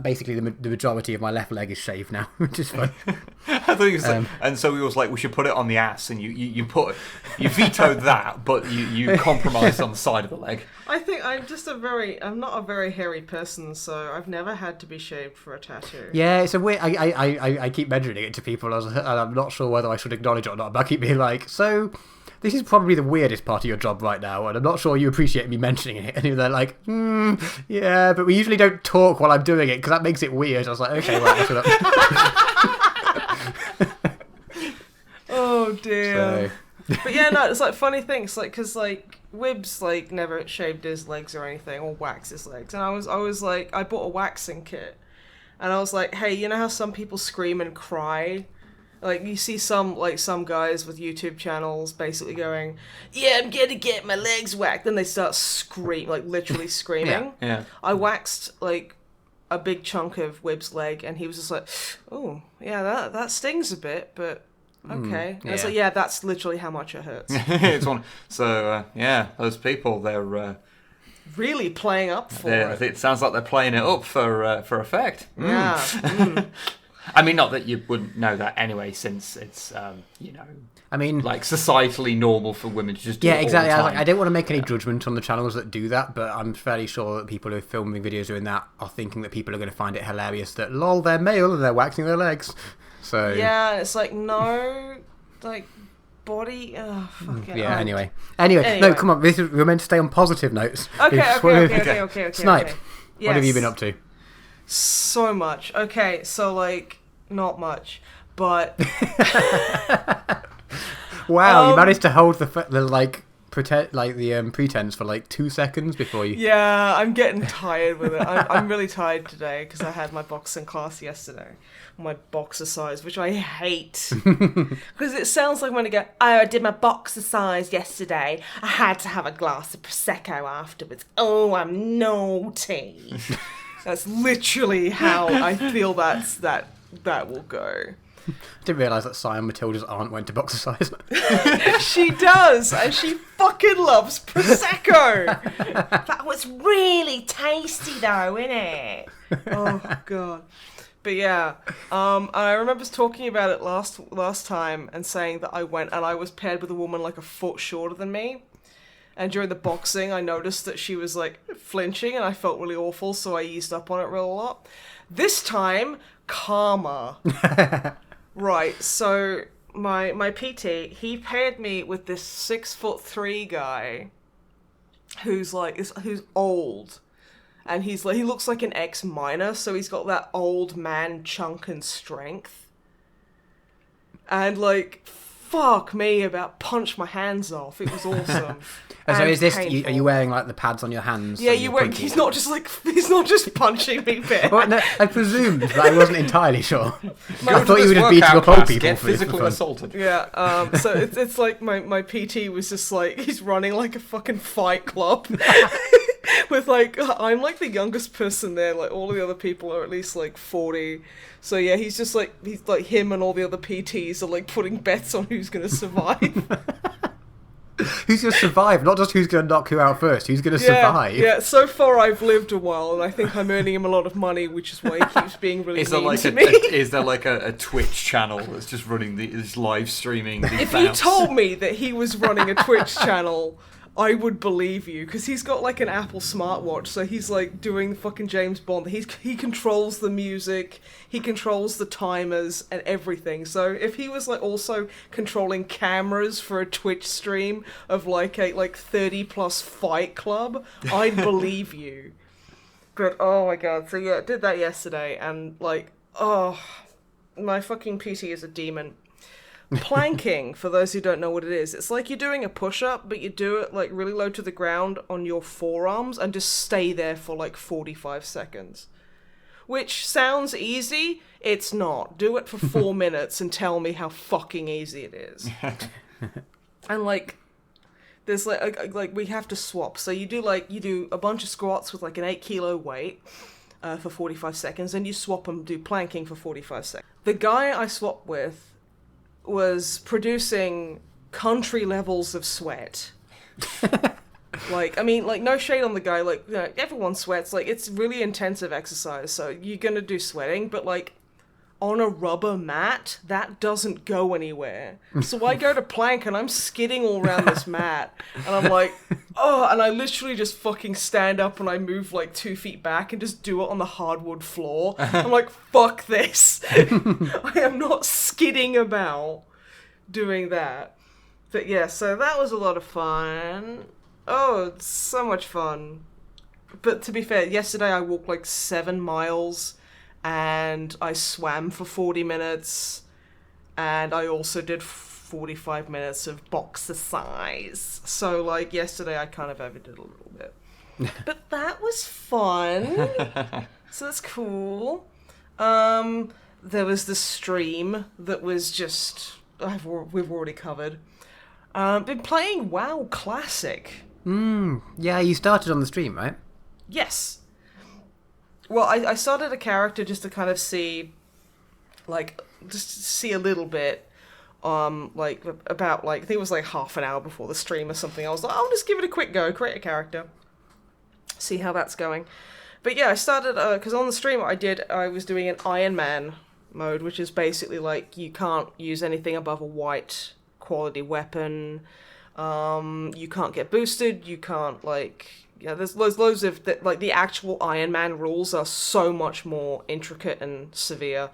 basically the majority of my left leg is shaved now, which is fun. I thought you said, and so we was like, we should put it on the ass, and you vetoed that, but you compromised on the side of the leg. I think I'm not a very hairy person, so I've never had to be shaved for a tattoo. Yeah, it's a weird. I keep mentioning it to people, and I'm not sure whether I should acknowledge it or not. But I keep being like, so this is probably the weirdest part of your job right now, and I'm not sure you appreciate me mentioning it. And they're like, yeah, but we usually don't talk while I'm doing it because that makes it weird. I was like, okay, right, shut up. Oh dear. But yeah, no, it's like funny things, like, because like Wibbs like never shaved his legs or anything, or waxed his legs, and I was like, I bought a waxing kit, and I was like, hey, you know how some people scream and cry? Like, you see some guys with YouTube channels basically going, yeah, I'm gonna get my legs waxed. Then they start literally screaming. Yeah. I waxed, like, a big chunk of Wibb's leg, and he was just like, oh, yeah, that stings a bit, but okay. And I was like, yeah, that's literally how much it hurts. Those people, they're... really playing up for it. It sounds like they're playing it up for effect. Yeah. I mean, not that you wouldn't know that anyway, since it's, I mean, like societally normal for women to just do it all exactly. the time. I don't want to make any judgment on the channels that do that, but I'm fairly sure that people who are filming videos doing that are thinking that people are going to find it hilarious that, lol, they're male and they're waxing their legs. So yeah, it's like, no, like, body, fucking... Yeah, anyway, no, come on, we're meant to stay on positive notes. Okay. Snipe, Yes. what have you been up to? So much. Okay, so, like, not much, but... Wow, you managed to hold the pretense for like 2 seconds before you... Yeah, I'm getting tired with it. I'm really tired today because I had my boxing class yesterday. My Boxercise, which I hate. Because it sounds like when I go, I did my Boxercise yesterday. I had to have a glass of Prosecco afterwards. Oh, I'm naughty. That's literally how I feel that will go. I didn't realise that Cy and Matilda's aunt went to Boxercise. She does, and she fucking loves Prosecco. That was really tasty though, innit? Oh, God. But yeah, I remember talking about it last time and saying that I went and I was paired with a woman like a foot shorter than me. And during the boxing, I noticed that she was like flinching and I felt really awful, so I eased up on it real a lot. This time, calmer. Right, so my PT, he paired me with this 6'3" guy who's old. And he looks like an ex-miner, so he's got that old man chunk and strength. And fuck me, about punch my hands off. It was awesome. So is this? Are you wearing the pads on your hands? Yeah, you wear. He's not just punching me fair. Well, no, I presumed, but I wasn't entirely sure. I thought you would have beaten up old people get for physically assaulted. Yeah. So it's like my PT was just he's running like a fucking fight club. With I'm the youngest person there. All the other people are at least 40. So yeah, he's him and all the other PTs are putting bets on who's gonna survive. Who's going to survive? Not just who's going to knock who out first. Who's going to survive? Yeah, so far I've lived a while, and I think I'm earning him a lot of money, which is why he keeps being really mean to me. Is there a Twitch channel that's just running this live streaming? If you told me that he was running a Twitch channel, I would believe you, because he's got an Apple smartwatch, so he's doing fucking James Bond. He controls the music, he controls the timers and everything. So if he was also controlling cameras for a Twitch stream of a 30 plus fight club, I'd believe you. But oh my god, so yeah, did that yesterday, and my fucking PT is a demon. Planking, for those who don't know what it is, it's like you're doing a push-up, but you do it really low to the ground on your forearms and just stay there for 45 seconds. Which sounds easy, it's not. Do it for 4 minutes and tell me how fucking easy it is. And there's we have to swap. So you do a bunch of squats with an 8 kilo weight for 45 seconds, and you swap and do planking for 45 seconds. The guy I swapped with was producing country levels of sweat. No shade on the guy, everyone sweats, it's really intensive exercise, so you're gonna do sweating, but on a rubber mat, that doesn't go anywhere. So I go to plank and I'm skidding all around this mat, and I'm and I literally just fucking stand up and I move 2 feet back and just do it on the hardwood floor. I'm fuck this. I am not skidding about doing that. But yeah, so that was a lot of fun. Oh, it's so much fun. But to be fair, yesterday I walked 7 miles, and I swam for 40 minutes, and I also did 45 minutes of Boxercise. So, yesterday I kind of overdid a little bit. But that was fun. So that's cool. There was the stream that was just... we've already covered. Been playing WoW Classic. Yeah, you started on the stream, right? Yes. Well, I started a character just to kind of see, just to see a little bit, about, I think it was half an hour before the stream or something. I was I'll just give it a quick go, create a character, see how that's going. But yeah, I started, because on the stream I was doing an Iron Man mode, which is basically, you can't use anything above a white quality weapon, you can't get boosted, you can't, yeah, there's loads of the actual Iron Man rules are so much more intricate and severe,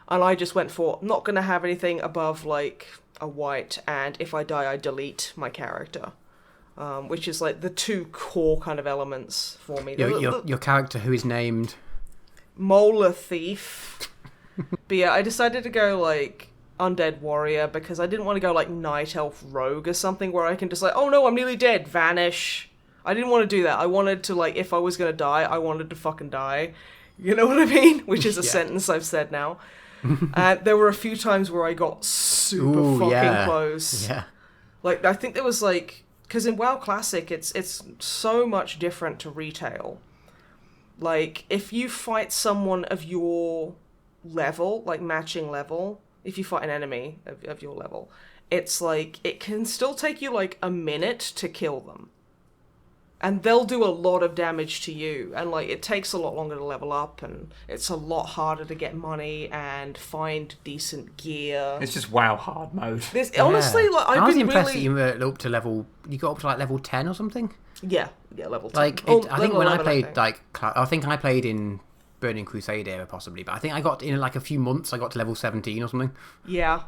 and I just went for not gonna have anything above a white, and if I die I delete my character, which is the 2 core kind of elements for me. Your character, who is named Molar Thief. But yeah, I decided to go Undead Warrior because I didn't want to go Night Elf Rogue or something where I can just oh no, I'm nearly dead, vanish. I didn't want to do that. I wanted to, if I was going to die, I wanted to fucking die. You know what I mean? Which is a sentence I've said now. There were a few times where I got super close. Yeah. I think there was, because in WoW Classic, it's so much different to retail. If you fight someone of your level, matching level, if you fight an enemy of your level, it's it can still take you, a minute to kill them. And they'll do a lot of damage to you, and it takes a lot longer to level up, and it's a lot harder to get money and find decent gear. It's just WoW hard mode. Honestly, I was impressed that you were up to you got up to level 10 or something. Yeah, level 10. I think when I played I think I played in Burning Crusade era possibly, but I think I got in like a few months. I got to level 17 or something. Yeah.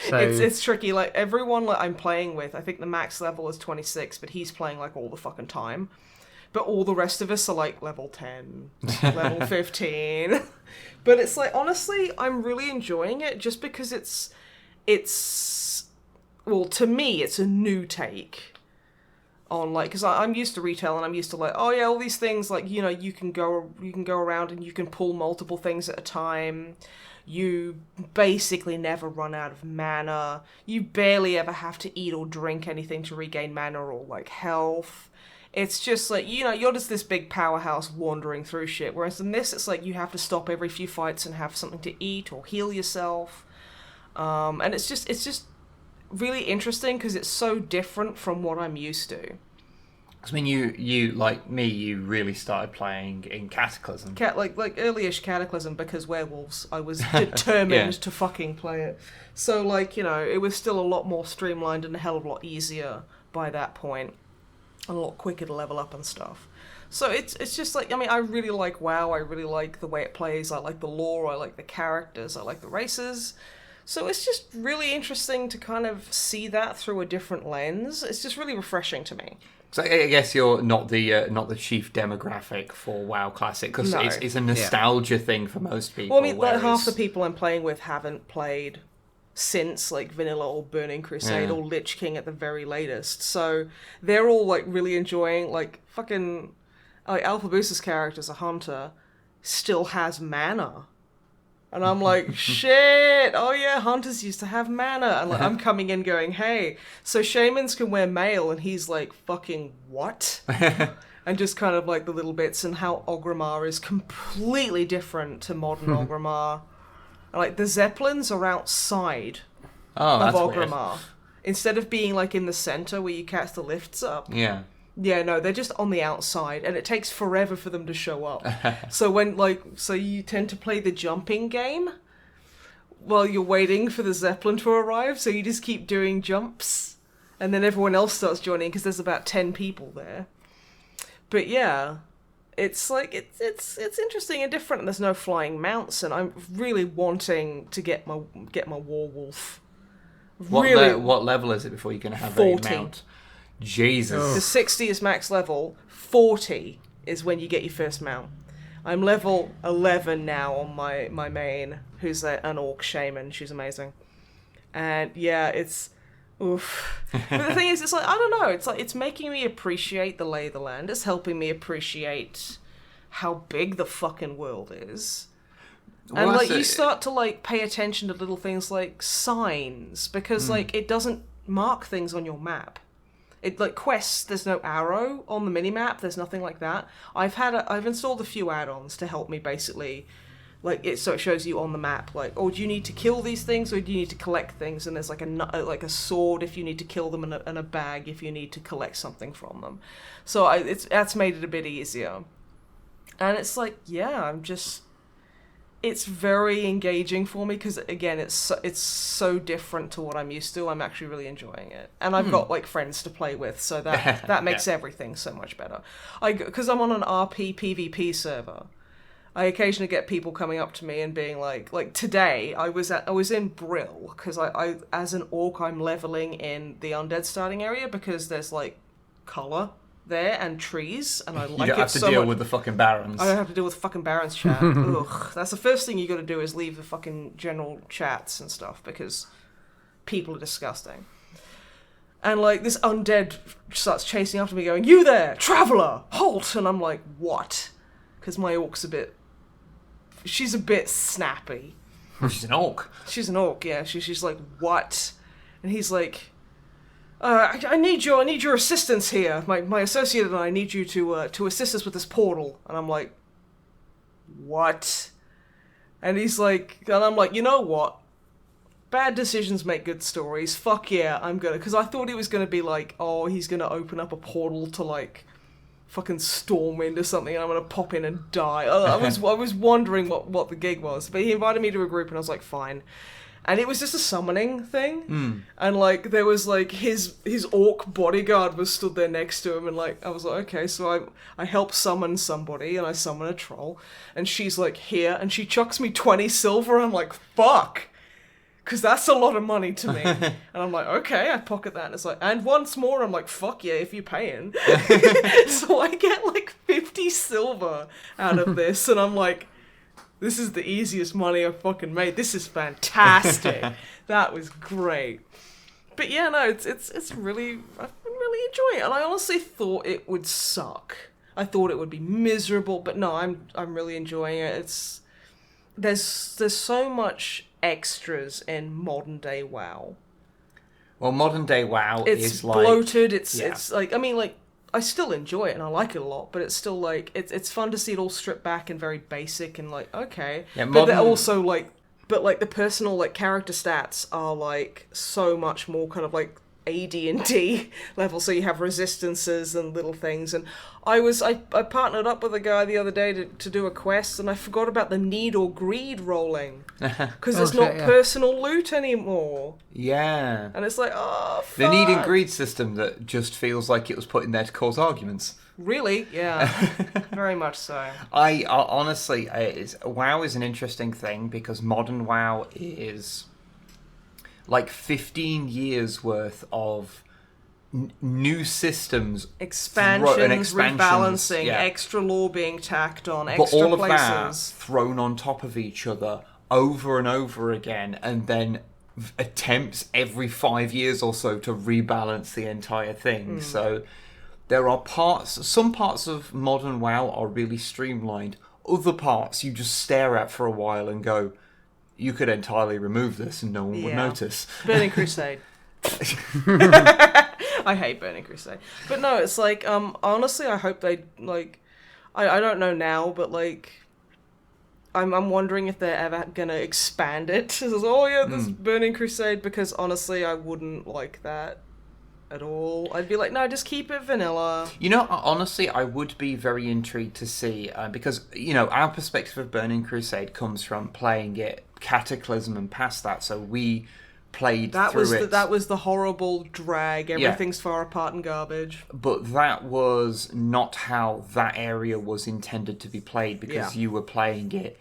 So it's tricky. Like everyone I'm playing with, I think the max level is 26, but he's playing like all the fucking time. But all the rest of us are like level 10, level 15. But it's like, honestly, I'm really enjoying it just because it's well, to me, it's a new take on like, because I'm used to retail and I'm used to like, oh yeah, all these things like, you know, you can go around and you can pull multiple things at a time. You basically never run out of mana. You barely ever have to eat or drink anything to regain mana or like health. It's just like, you know, you're just this big powerhouse wandering through shit. Whereas in this, it's like you have to stop every few fights and have something to eat or heal yourself. And it's just really interesting because it's so different from what I'm used to. I mean, you like me, you really started playing in Cataclysm. Like early-ish Cataclysm, because werewolves. I was determined to fucking play it. So, like, you know, it was still a lot more streamlined and a hell of a lot easier by that point. And a lot quicker to level up and stuff. So it's just like, I mean, I really like WoW. I really like the way it plays. I like the lore. I like the characters. I like the races. So it's just really interesting to kind of see that through a different lens. It's just really refreshing to me. So I guess you're not the chief demographic for WoW Classic, because it's a nostalgia thing for most people. Well, I mean, like half the people I'm playing with haven't played since like Vanilla or Burning Crusade or Lich King at the very latest. So they're all like really enjoying like fucking like Alpha Boost's character as a hunter still has mana. And I'm like, shit, oh yeah, hunters used to have mana. And like, I'm coming in going, hey, so shamans can wear mail, and he's like, fucking what? And just kind of like the little bits and how Orgrimmar is completely different to modern Orgrimmar. And like the Zeppelins are outside of Orgrimmar. Weird. Instead of being like in the center where you catch the lifts up. Yeah. Yeah, no, they're just on the outside, and it takes forever for them to show up. So you tend to play the jumping game while you're waiting for the Zeppelin to arrive, so you just keep doing jumps, and then everyone else starts joining, because there's about 10 people there. But yeah, it's like, it's interesting and different, and there's no flying mounts, and I'm really wanting to get my Warwolf. What level is it before you're going to have 40. a mount? Jesus. The 60 is max level. 40 is when you get your first mount. I'm level 11 now on my main, who's an orc shaman. She's amazing. And yeah, it's oof. But the thing is, it's like, I don't know. It's like, it's making me appreciate the lay of the land. It's helping me appreciate how big the fucking world is. And like, you start to like pay attention to little things like signs, because like it doesn't mark things on your map. It like quests, there's no arrow on the minimap, there's nothing like that. I've installed a few add-ons to help me basically, like, so it shows you on the map, like, oh, do you need to kill these things, or do you need to collect things? And there's like a sword if you need to kill them, and a bag if you need to collect something from them. So that's made it a bit easier. And it's like, yeah, it's very engaging for me, because again, it's so different to what I'm used to. I'm actually really enjoying it, and I've got like friends to play with, so that makes everything so much better. Because I'm on an RP PvP server, I occasionally get people coming up to me and being like today I was in Brill, because I as an orc I'm leveling in the undead starting area, because there's like color there and trees, and I like it so much. You don't have to deal with the fucking barons. I don't have to deal with fucking barons chat. Ugh. That's the first thing you got to do, is leave the fucking general chats and stuff, because people are disgusting. And like this undead starts chasing after me going, "You there, traveller, halt!" And I'm like, what? Because my orc's she's a bit snappy. She's an orc. She's an orc, yeah. She's like, what? And he's like, I need your assistance here. My associate and I need you to assist us with this portal. And I'm like, what? And he's like, and I'm like, you know what? Bad decisions make good stories. Fuck yeah, I'm gonna. Because I thought he was gonna be like, oh, he's gonna open up a portal to like fucking Stormwind or something, and I'm gonna pop in and die. I was wondering what the gig was, but he invited me to a group, and I was like, fine. And it was just a summoning thing. And, like, there was, like, his orc bodyguard was stood there next to him. And, like, I was like, okay, so I help summon somebody. And I summon a troll. And she's, like, here. And she chucks me 20 silver. And I'm like, fuck. Because that's a lot of money to me. And I'm like, okay, I pocket that. And it's like, and once more, I'm like, fuck yeah, if you're paying. So I get, like, 50 silver out of this. And I'm like... This is the easiest money I've fucking made. This is fantastic. That was great. But yeah, no, it's really, I've been really enjoying it. And I honestly thought it would suck. I thought it would be miserable, but no, I'm really enjoying it. There's so much extras in modern day WoW. Well, modern day WoW is like... It's bloated, it's like, I mean, like, I still enjoy it and I like it a lot, but it's still like it's fun to see it all stripped back and very basic and like okay. Yeah, but they're also like the personal like character stats are like so much more kind of like AD&D level, so you have resistances and little things. And I partnered up with a guy the other day to do a quest, and I forgot about the need or greed rolling because it's not personal loot anymore. Yeah, and it's like fuck. The need and greed system that just feels like it was put in there to cause arguments. Really? Yeah, very much so. I honestly, WoW is an interesting thing because modern WoW is like 15 years worth of new systems, expansions, rebalancing, extra lore being tacked on, extra but all places. of that thrown on top of each other over and over again, and then attempts every 5 years or so to rebalance the entire thing. So there are some parts of modern WoW are really streamlined. Other parts you just stare at for a while and go, you could entirely remove this and no one would notice. Burning Crusade. I hate Burning Crusade. But no, it's like, honestly, I hope they, like, I don't know now, but, like, I'm wondering if they're ever going to expand it. This Burning Crusade, because, honestly, I wouldn't like that at all. I'd be like, no, just keep it vanilla. You know, honestly, I would be very intrigued to see, because, you know, our perspective of Burning Crusade comes from playing it Cataclysm and past that, so we played through it. That was the horrible drag, everything's far apart and garbage. But that was not how that area was intended to be played, because you were playing it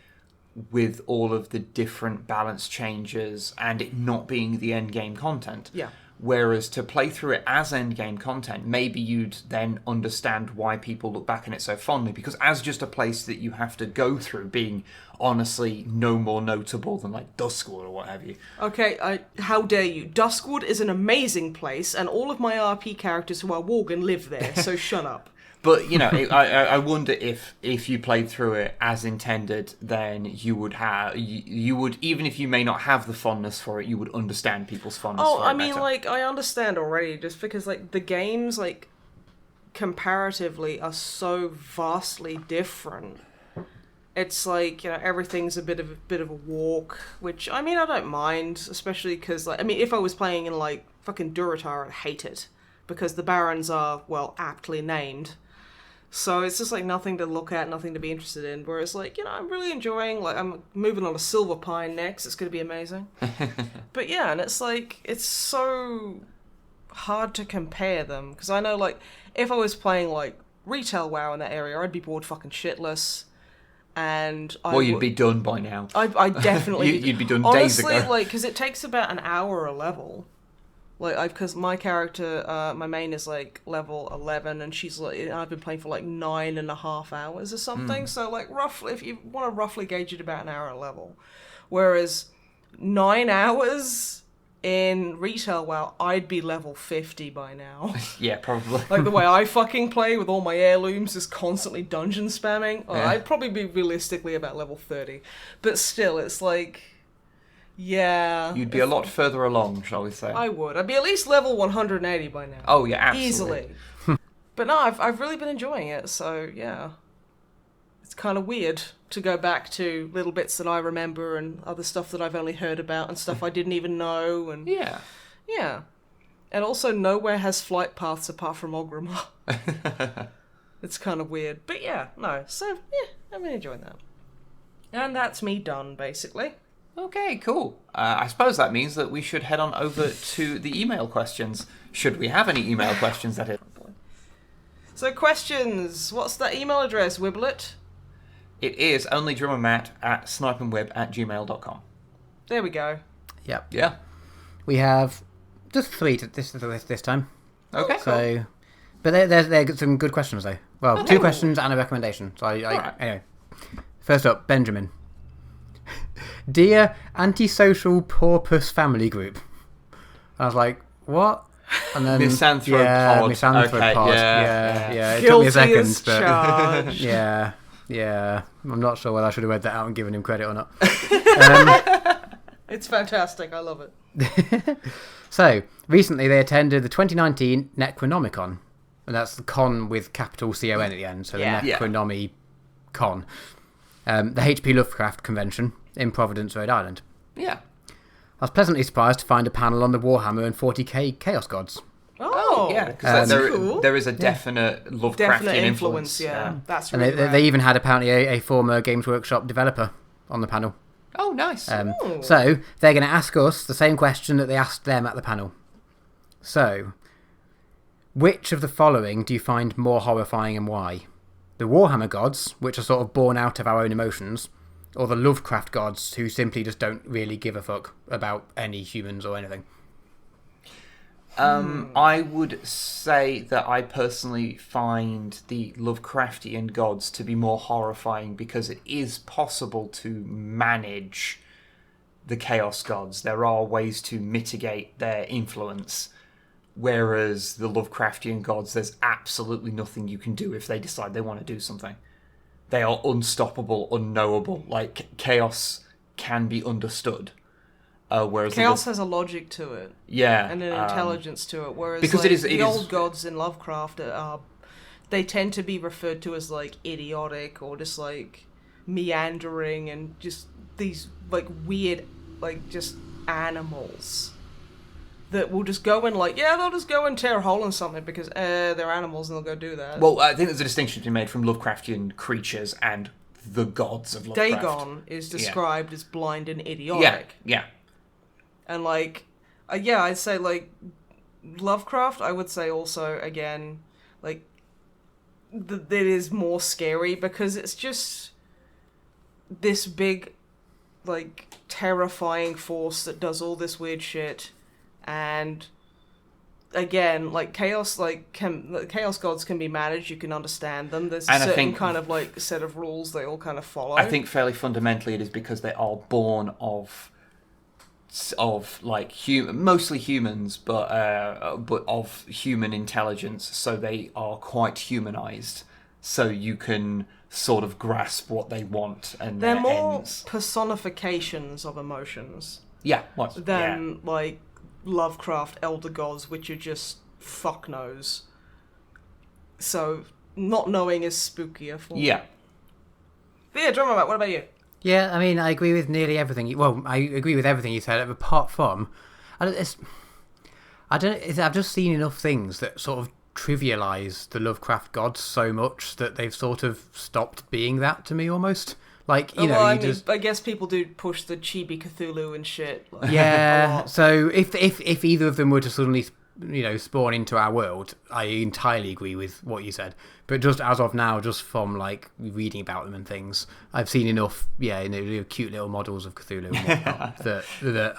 with all of the different balance changes and it not being the end game content. Yeah. Whereas to play through it as endgame content, maybe you'd then understand why people look back on it so fondly, because as just a place that you have to go through, being honestly no more notable than like Duskwood or what have you. Okay, how dare you? Duskwood is an amazing place, and all of my RP characters who are Worgen live there, so shut up. But, you know, I wonder if you played through it as intended, then you would have, you would, even if you may not have the fondness for it, you would understand people's fondness for it. Oh, I mean, like, I understand already, just because, like, the games, like, comparatively are so vastly different. It's like, you know, everything's a bit of a walk, which, I mean, I don't mind, especially because, like, I mean, if I was playing in, like, fucking Durotar, I'd hate it, because the Barons are, well, aptly named. So it's just, like, nothing to look at, nothing to be interested in. Whereas, like, you know, I'm really enjoying, like, I'm moving on to Silver Pine next. It's going to be amazing. But, yeah, and it's, like, it's so hard to compare them. Because I know, like, if I was playing, like, retail WoW in that area, I'd be bored fucking shitless. And you'd be done by now. I definitely... You'd be done honestly, days ago. Like, because it takes about an hour a level. Like, because my character, my main is, like, level 11, and she's, like, I've been playing for, like, 9.5 hours or something, so, like, roughly, if you want to roughly gauge it, about an hour a level. Whereas 9 hours in retail WoW, I'd be level 50 by now. Yeah, probably. Like, the way I fucking play with all my heirlooms is constantly dungeon spamming, I'd probably be realistically about level 30. But still, it's like... Yeah. You'd be a lot further along, shall we say. I would. I'd be at least level 180 by now. Oh, yeah, absolutely. Easily. But no, I've really been enjoying it, so yeah. It's kind of weird to go back to little bits that I remember and other stuff that I've only heard about and stuff I didn't even know. And yeah. Yeah. And also nowhere has flight paths apart from Ogrimmar. It's kind of weird. But yeah, no. So, yeah, I've been enjoying that. And that's me done, basically. Okay, cool. I suppose that means that we should head on over to the email questions. Should we have any email questions, that is? So questions. What's that email address, Wiblet? It is onlydrummermatt@snipeandweb@gmail.com. There we go. Yep. Yeah. We have just 3 this time. Okay. So, but they're some good questions though. Well, 2 questions and a recommendation. So Right. Anyway, first up, Benjamin. Dear antisocial porpoise family group. I was like, what? And then MisanthroPod. MisanthroPod. Okay, yeah. It took me Guilty a second, as but charged. yeah. I'm not sure whether I should have read that out and given him credit or not. It's fantastic. I love it. So, recently they attended the 2019 Necronomicon. And that's the con with capital CON at the end. So the Necronomicon. The HP Lovecraft convention in Providence, Rhode Island. Yeah. I was pleasantly surprised to find a panel on the Warhammer and 40k Chaos Gods. Oh, yeah. Because cool. there is a definite Lovecraftian influence. Yeah, that's And really they even had apparently a former Games Workshop developer on the panel. Oh, nice. So, they're going to ask us the same question that they asked them at the panel. So, which of the following do you find more horrifying and why? The Warhammer gods, which are sort of born out of our own emotions, or the Lovecraft gods, who simply just don't really give a fuck about any humans or anything? I would say that I personally find the Lovecraftian gods to be more horrifying because it is possible to manage the Chaos gods. There are ways to mitigate their influence, whereas the Lovecraftian gods, there's absolutely nothing you can do if they decide they want to do something. They are unstoppable, unknowable. Like, Chaos can be understood. Whereas Chaos has a logic to it. Yeah. And an intelligence to it. Whereas because the old gods in Lovecraft they tend to be referred to as like idiotic or just like meandering and just these like weird like just animals that will just go and like they'll just go and tear a hole in something because they're animals and they'll go do that. Well, I think there's a distinction to be made from Lovecraftian creatures and the gods of Lovecraft. Dagon is described as blind and idiotic. Yeah. And, like, I'd say, like, Lovecraft, I would say also, again, like, that is more scary because it's just this big, like, terrifying force that does all this weird shit. And, again, like, Chaos gods can be managed, you can understand them. There's a certain kind of, like, set of rules they all kind of follow. I think fairly fundamentally it is because they are born of like mostly humans, but of human intelligence, so they are quite humanized. So you can sort of grasp what they want, and they're more ends. Personifications of emotions. Yeah, than like Lovecraft elder gods, which are just fuck knows. So not knowing is spookier for me. Yeah. But yeah, Drummer Matt, what about you? Yeah, I mean, I agree with nearly everything. I agree with everything you said, apart from, I've just seen enough things that sort of trivialise the Lovecraft gods so much that they've sort of stopped being that to me almost. Like, I guess people do push the Chibi Cthulhu and shit. Like, yeah. So if either of them were to suddenly, spawn into our world, I entirely agree with what you said. But just as of now, just from like reading about them and things, I've seen enough, cute little models of Cthulhu and whatnot that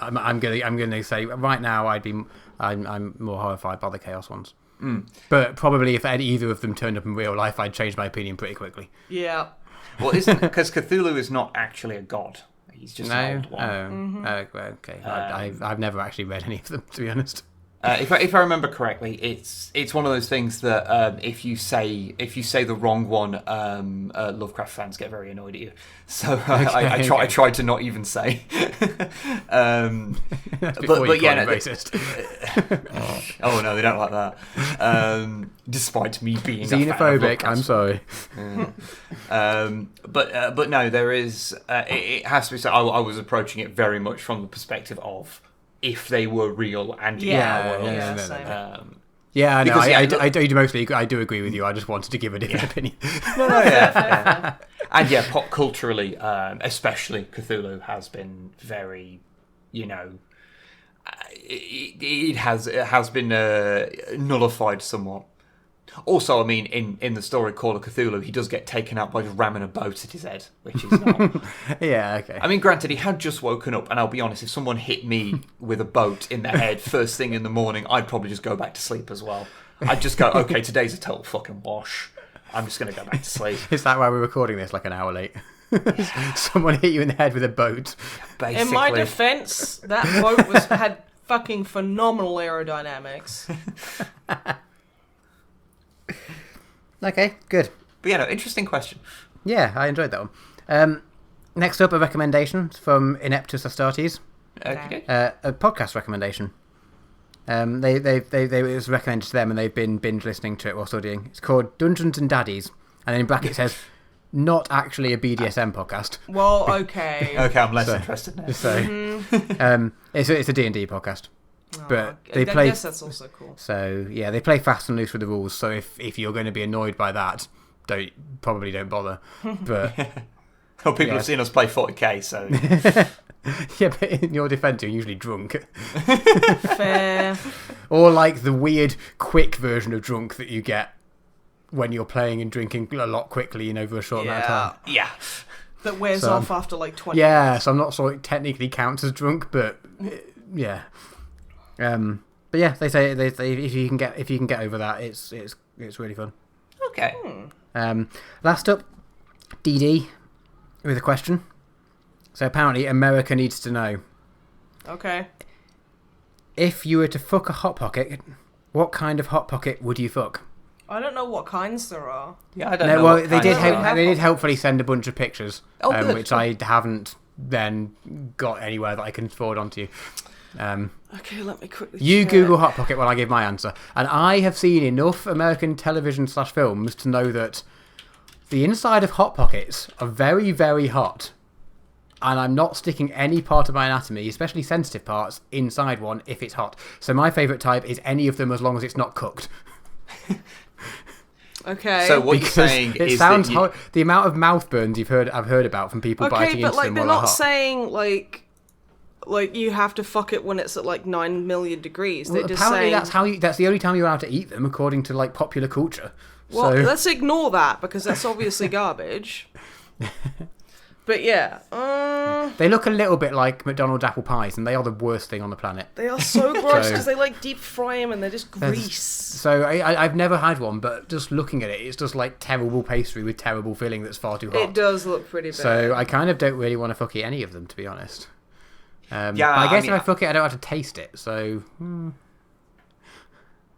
I'm gonna say right now I'm more horrified by the Chaos ones. But probably if either of them turned up in real life, I'd change my opinion pretty quickly. Yeah. Well, isn't because Cthulhu is not actually a god. He's just an old one. Okay. I've never actually read any of them, to be honest. If I remember correctly, it's one of those things that if you say the wrong one, Lovecraft fans get very annoyed at you. So I try to not even say. But yeah, racist. Oh no, they don't like that. Despite me being xenophobic, I'm sorry. But no, there is. It has to be said. I was approaching it very much from the perspective of if they were real and in our world. Yeah, I know. Because, I do agree with you. I just wanted to give a different opinion. Yeah. And yeah, pop culturally, especially Cthulhu has been very, it has been nullified somewhat. Also, I mean, in the story Call of Cthulhu, he does get taken out by just ramming a boat at his head, which is not... Yeah, okay. I mean, granted, he had just woken up, and I'll be honest, if someone hit me with a boat in the head first thing in the morning, I'd probably just go back to sleep as well. I'd just go, okay, today's a total fucking wash. I'm just going to go back to sleep. Is that why we're recording this like an hour late? Yeah. Someone hit you in the head with a boat. Basically. In my defense, that boat had fucking phenomenal aerodynamics. Okay, good. But yeah, no, interesting question. Yeah, I enjoyed that one. Next up, a recommendation from Ineptus Astartes. Okay. A podcast recommendation. It was recommended to them, and they've been binge listening to it while studying. It's called Dungeons and Daddies, and then in brackets it says, not actually a BDSM podcast. Well, okay. Okay, I'm less interested now. So, it's a D&D podcast. But I guess that's also cool. So yeah, they play fast and loose with the rules. So if you're going to be annoyed by that, don't bother. But well, people have seen us play 40k, so yeah. But in your defence, you're usually drunk. Fair. Or like the weird quick version of drunk that you get when you're playing and drinking a lot quickly, over a short amount of time. Yeah. That wears off after like 20 Yeah, minutes. so I'm not sure it technically counts as drunk, but yeah. But yeah, they say if you can get over that, it's really fun. Okay. Last up, DD with a question. So apparently, America needs to know. Okay. If you were to fuck a hot pocket, what kind of hot pocket would you fuck? I don't know what kinds there are. Yeah, I don't know. Well, they did helpfully send a bunch of pictures, which good. I haven't then got anywhere that I can forward on to you. Okay, let me quickly You check. Google Hot Pocket while I give my answer. And I have seen enough American television/films to know that the inside of Hot Pockets are very, very hot. And I'm not sticking any part of my anatomy, especially sensitive parts, inside one if it's hot. So my favourite type is any of them as long as it's not cooked. Okay. So what you're saying it is sounds that hot. The amount of mouth burns I've heard about from people biting into them they're while not they're hot. saying like you have to fuck it when it's at like 9 million degrees. Well, They're just apparently saying that's the only time you're allowed to eat them, according to like popular culture. well, So let's ignore that because that's obviously garbage. But yeah, they look a little bit like McDonald's apple pies, and they are the worst thing on the planet. they are so gross because they like deep fry them and they're just grease. So I've never had one, but just looking at it, it's just like terrible pastry with terrible filling that's far too hot. It does look pretty bad. So I kind of don't really want to fuck any of them, to be honest. Yeah, but I guess I mean, if I fuck it, I don't have to taste it. So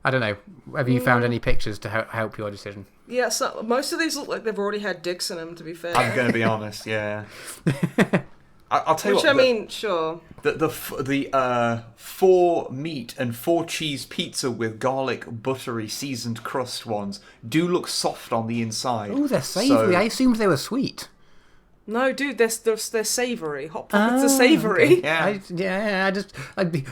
I don't know. Have you found any pictures to help your decision? Yeah, so most of these look like they've already had dicks in them. To be fair, I'm going to be honest. Yeah. I'll tell you which what. I mean, sure. The 4 meat and 4 cheese pizza with garlic buttery seasoned crust ones do look soft on the inside. Oh, they're savoury. I assumed they were sweet. No, dude, they're savoury. Hot Pockets are savoury. Okay. Yeah.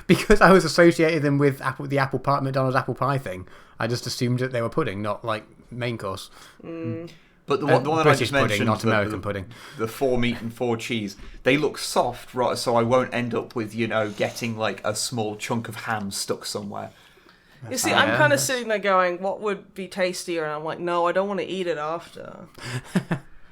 Because I was associating them with the McDonald's apple pie thing. I just assumed that they were pudding, not like main course. But the one that I British just pudding, mentioned, not American pudding. The 4 meat and 4 cheese, they look soft, right? So I won't end up with getting like a small chunk of ham stuck somewhere. You see, I'm kind of sitting there going, what would be tastier? And I'm like, no, I don't want to eat it after.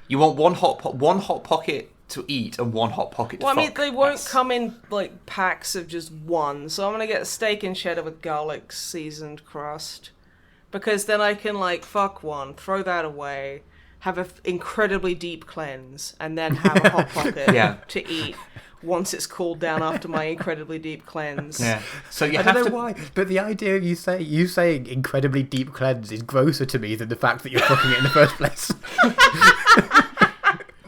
You want one hot pocket to eat and one hot pocket to fuck. Well, I mean, they won't come in like packs of just one. So I'm going to get a steak and cheddar with garlic seasoned crust. Because then I can like fuck one, throw that away, have an incredibly deep cleanse, and then have a hot pocket to eat once it's cooled down after my incredibly deep cleanse. Yeah. So you I have don't know to. why, but the idea of you saying incredibly deep cleanse is grosser to me than the fact that you're fucking it in the first place.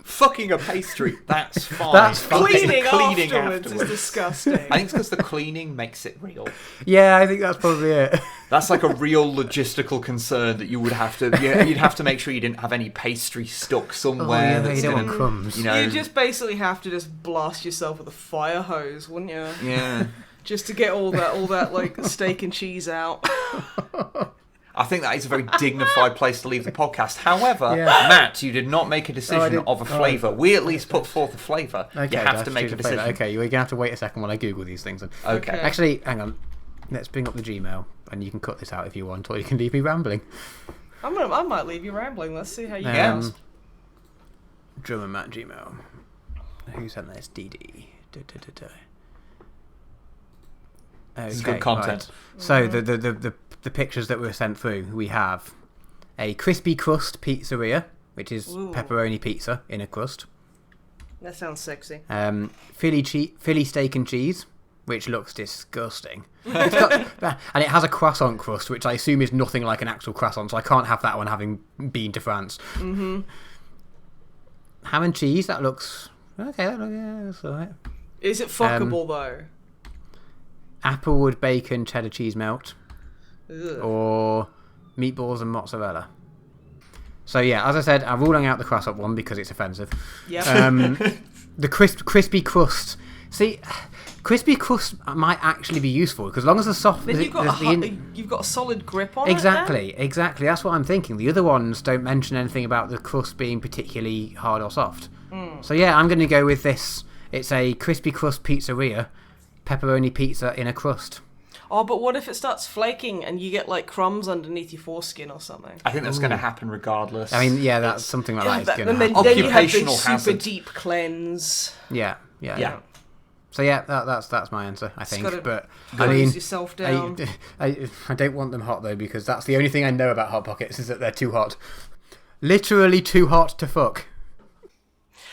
Fucking a pastry, that's fine. That's fine. Cleaning afterwards afterwards is disgusting. I think it's because the cleaning makes it real. Yeah, I think that's probably it. That's like a real logistical concern that you would have to. You'd have to make sure you didn't have any pastry stuck somewhere. You don't want crumbs. You just basically have to just blast yourself with a fire hose, wouldn't you? Yeah. just to get all that like steak and cheese out. I think that is a very dignified place to leave the podcast. However, Matt, you did not make a decision of a flavour. We at least put forth a flavour. Okay, you have to make a decision. Okay, you're going to have to wait a second while I Google these things. Okay. Actually, hang on. Let's bring up the Gmail, and you can cut this out if you want, or you can leave me rambling. I might leave you rambling. Let's see how you go. Drummer Matt Gmail. Who sent this? DD. Okay, This is good content. Right. So the pictures that were sent through, we have a crispy crust pizzeria, which is pepperoni pizza in a crust. That sounds sexy. Philly steak and cheese, which looks disgusting. And it has a croissant crust, which I assume is nothing like an actual croissant, so I can't have that one having been to France. Mm-hmm. Ham and cheese, that looks... Okay, that's alright. Is it fuckable, though? Applewood bacon cheddar cheese melt. Ugh. Or meatballs and mozzarella. So yeah, as I said, I'm ruling out the croissant one because it's offensive. Yep. The crispy crust. See, crispy crust might actually be useful because as long as the soft... Then you've got a solid grip on Exactly. That's what I'm thinking. The other ones don't mention anything about the crust being particularly hard or soft. So yeah, I'm going to go with this. It's a crispy crust pizzeria, pepperoni pizza in a crust. Oh, but what if it starts flaking and you get like crumbs underneath your foreskin or something? I think that's going to happen regardless. I mean, yeah, that's something like that is going to happen. Then you have the super hazard. deep cleanse. Yeah. So yeah, that's my answer, I think. But I mean, yourself down. I don't want them hot though because that's the only thing I know about Hot Pockets is that they're too hot. Literally too hot to fuck.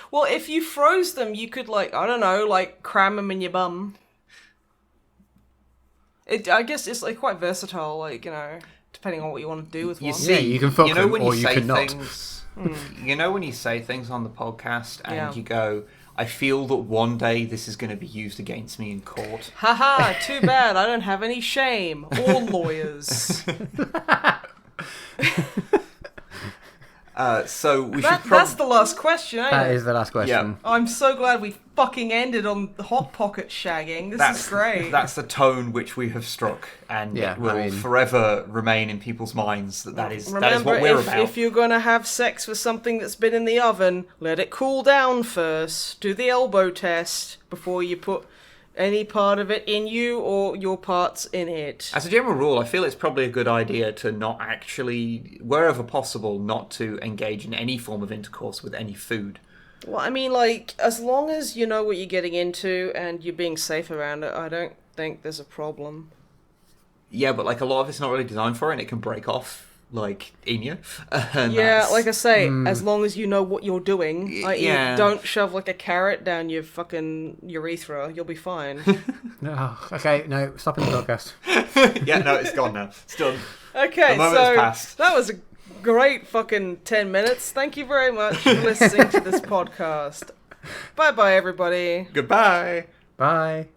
Well, if you froze them, you could cram them in your bum. I guess it's like quite versatile, depending on what you want to do with one. Yeah, you can fuck them or you can not. You know when you say things on the podcast and you go, I feel that one day this is going to be used against me in court. Haha, too bad I don't have any shame or lawyers. So we that's the last question, ain't it? That is the last question. Yeah. I'm so glad we fucking ended on the Hot Pocket shagging. This is great. That's the tone which we have struck, and it will forever remain in people's minds that is what we're about. If you're going to have sex with something that's been in the oven, let it cool down first. Do the elbow test before you put any part of it in you or your parts in it. As a general rule, I feel it's probably a good idea to not actually, wherever possible, not to engage in any form of intercourse with any food. Well, I mean, as long as you know what you're getting into and you're being safe around it, I don't think there's a problem. Yeah, but a lot of it's not really designed for it, and it can break off. In you. Yeah, like I say, as long as you know what you're doing. You don't shove a carrot down your fucking urethra, you'll be fine. Okay, no, stopping the podcast. Yeah, no, it's gone now. It's done. Okay, the moment has passed. That was a great fucking 10 minutes. Thank you very much for listening to this podcast. Bye-bye, everybody. Goodbye. Bye.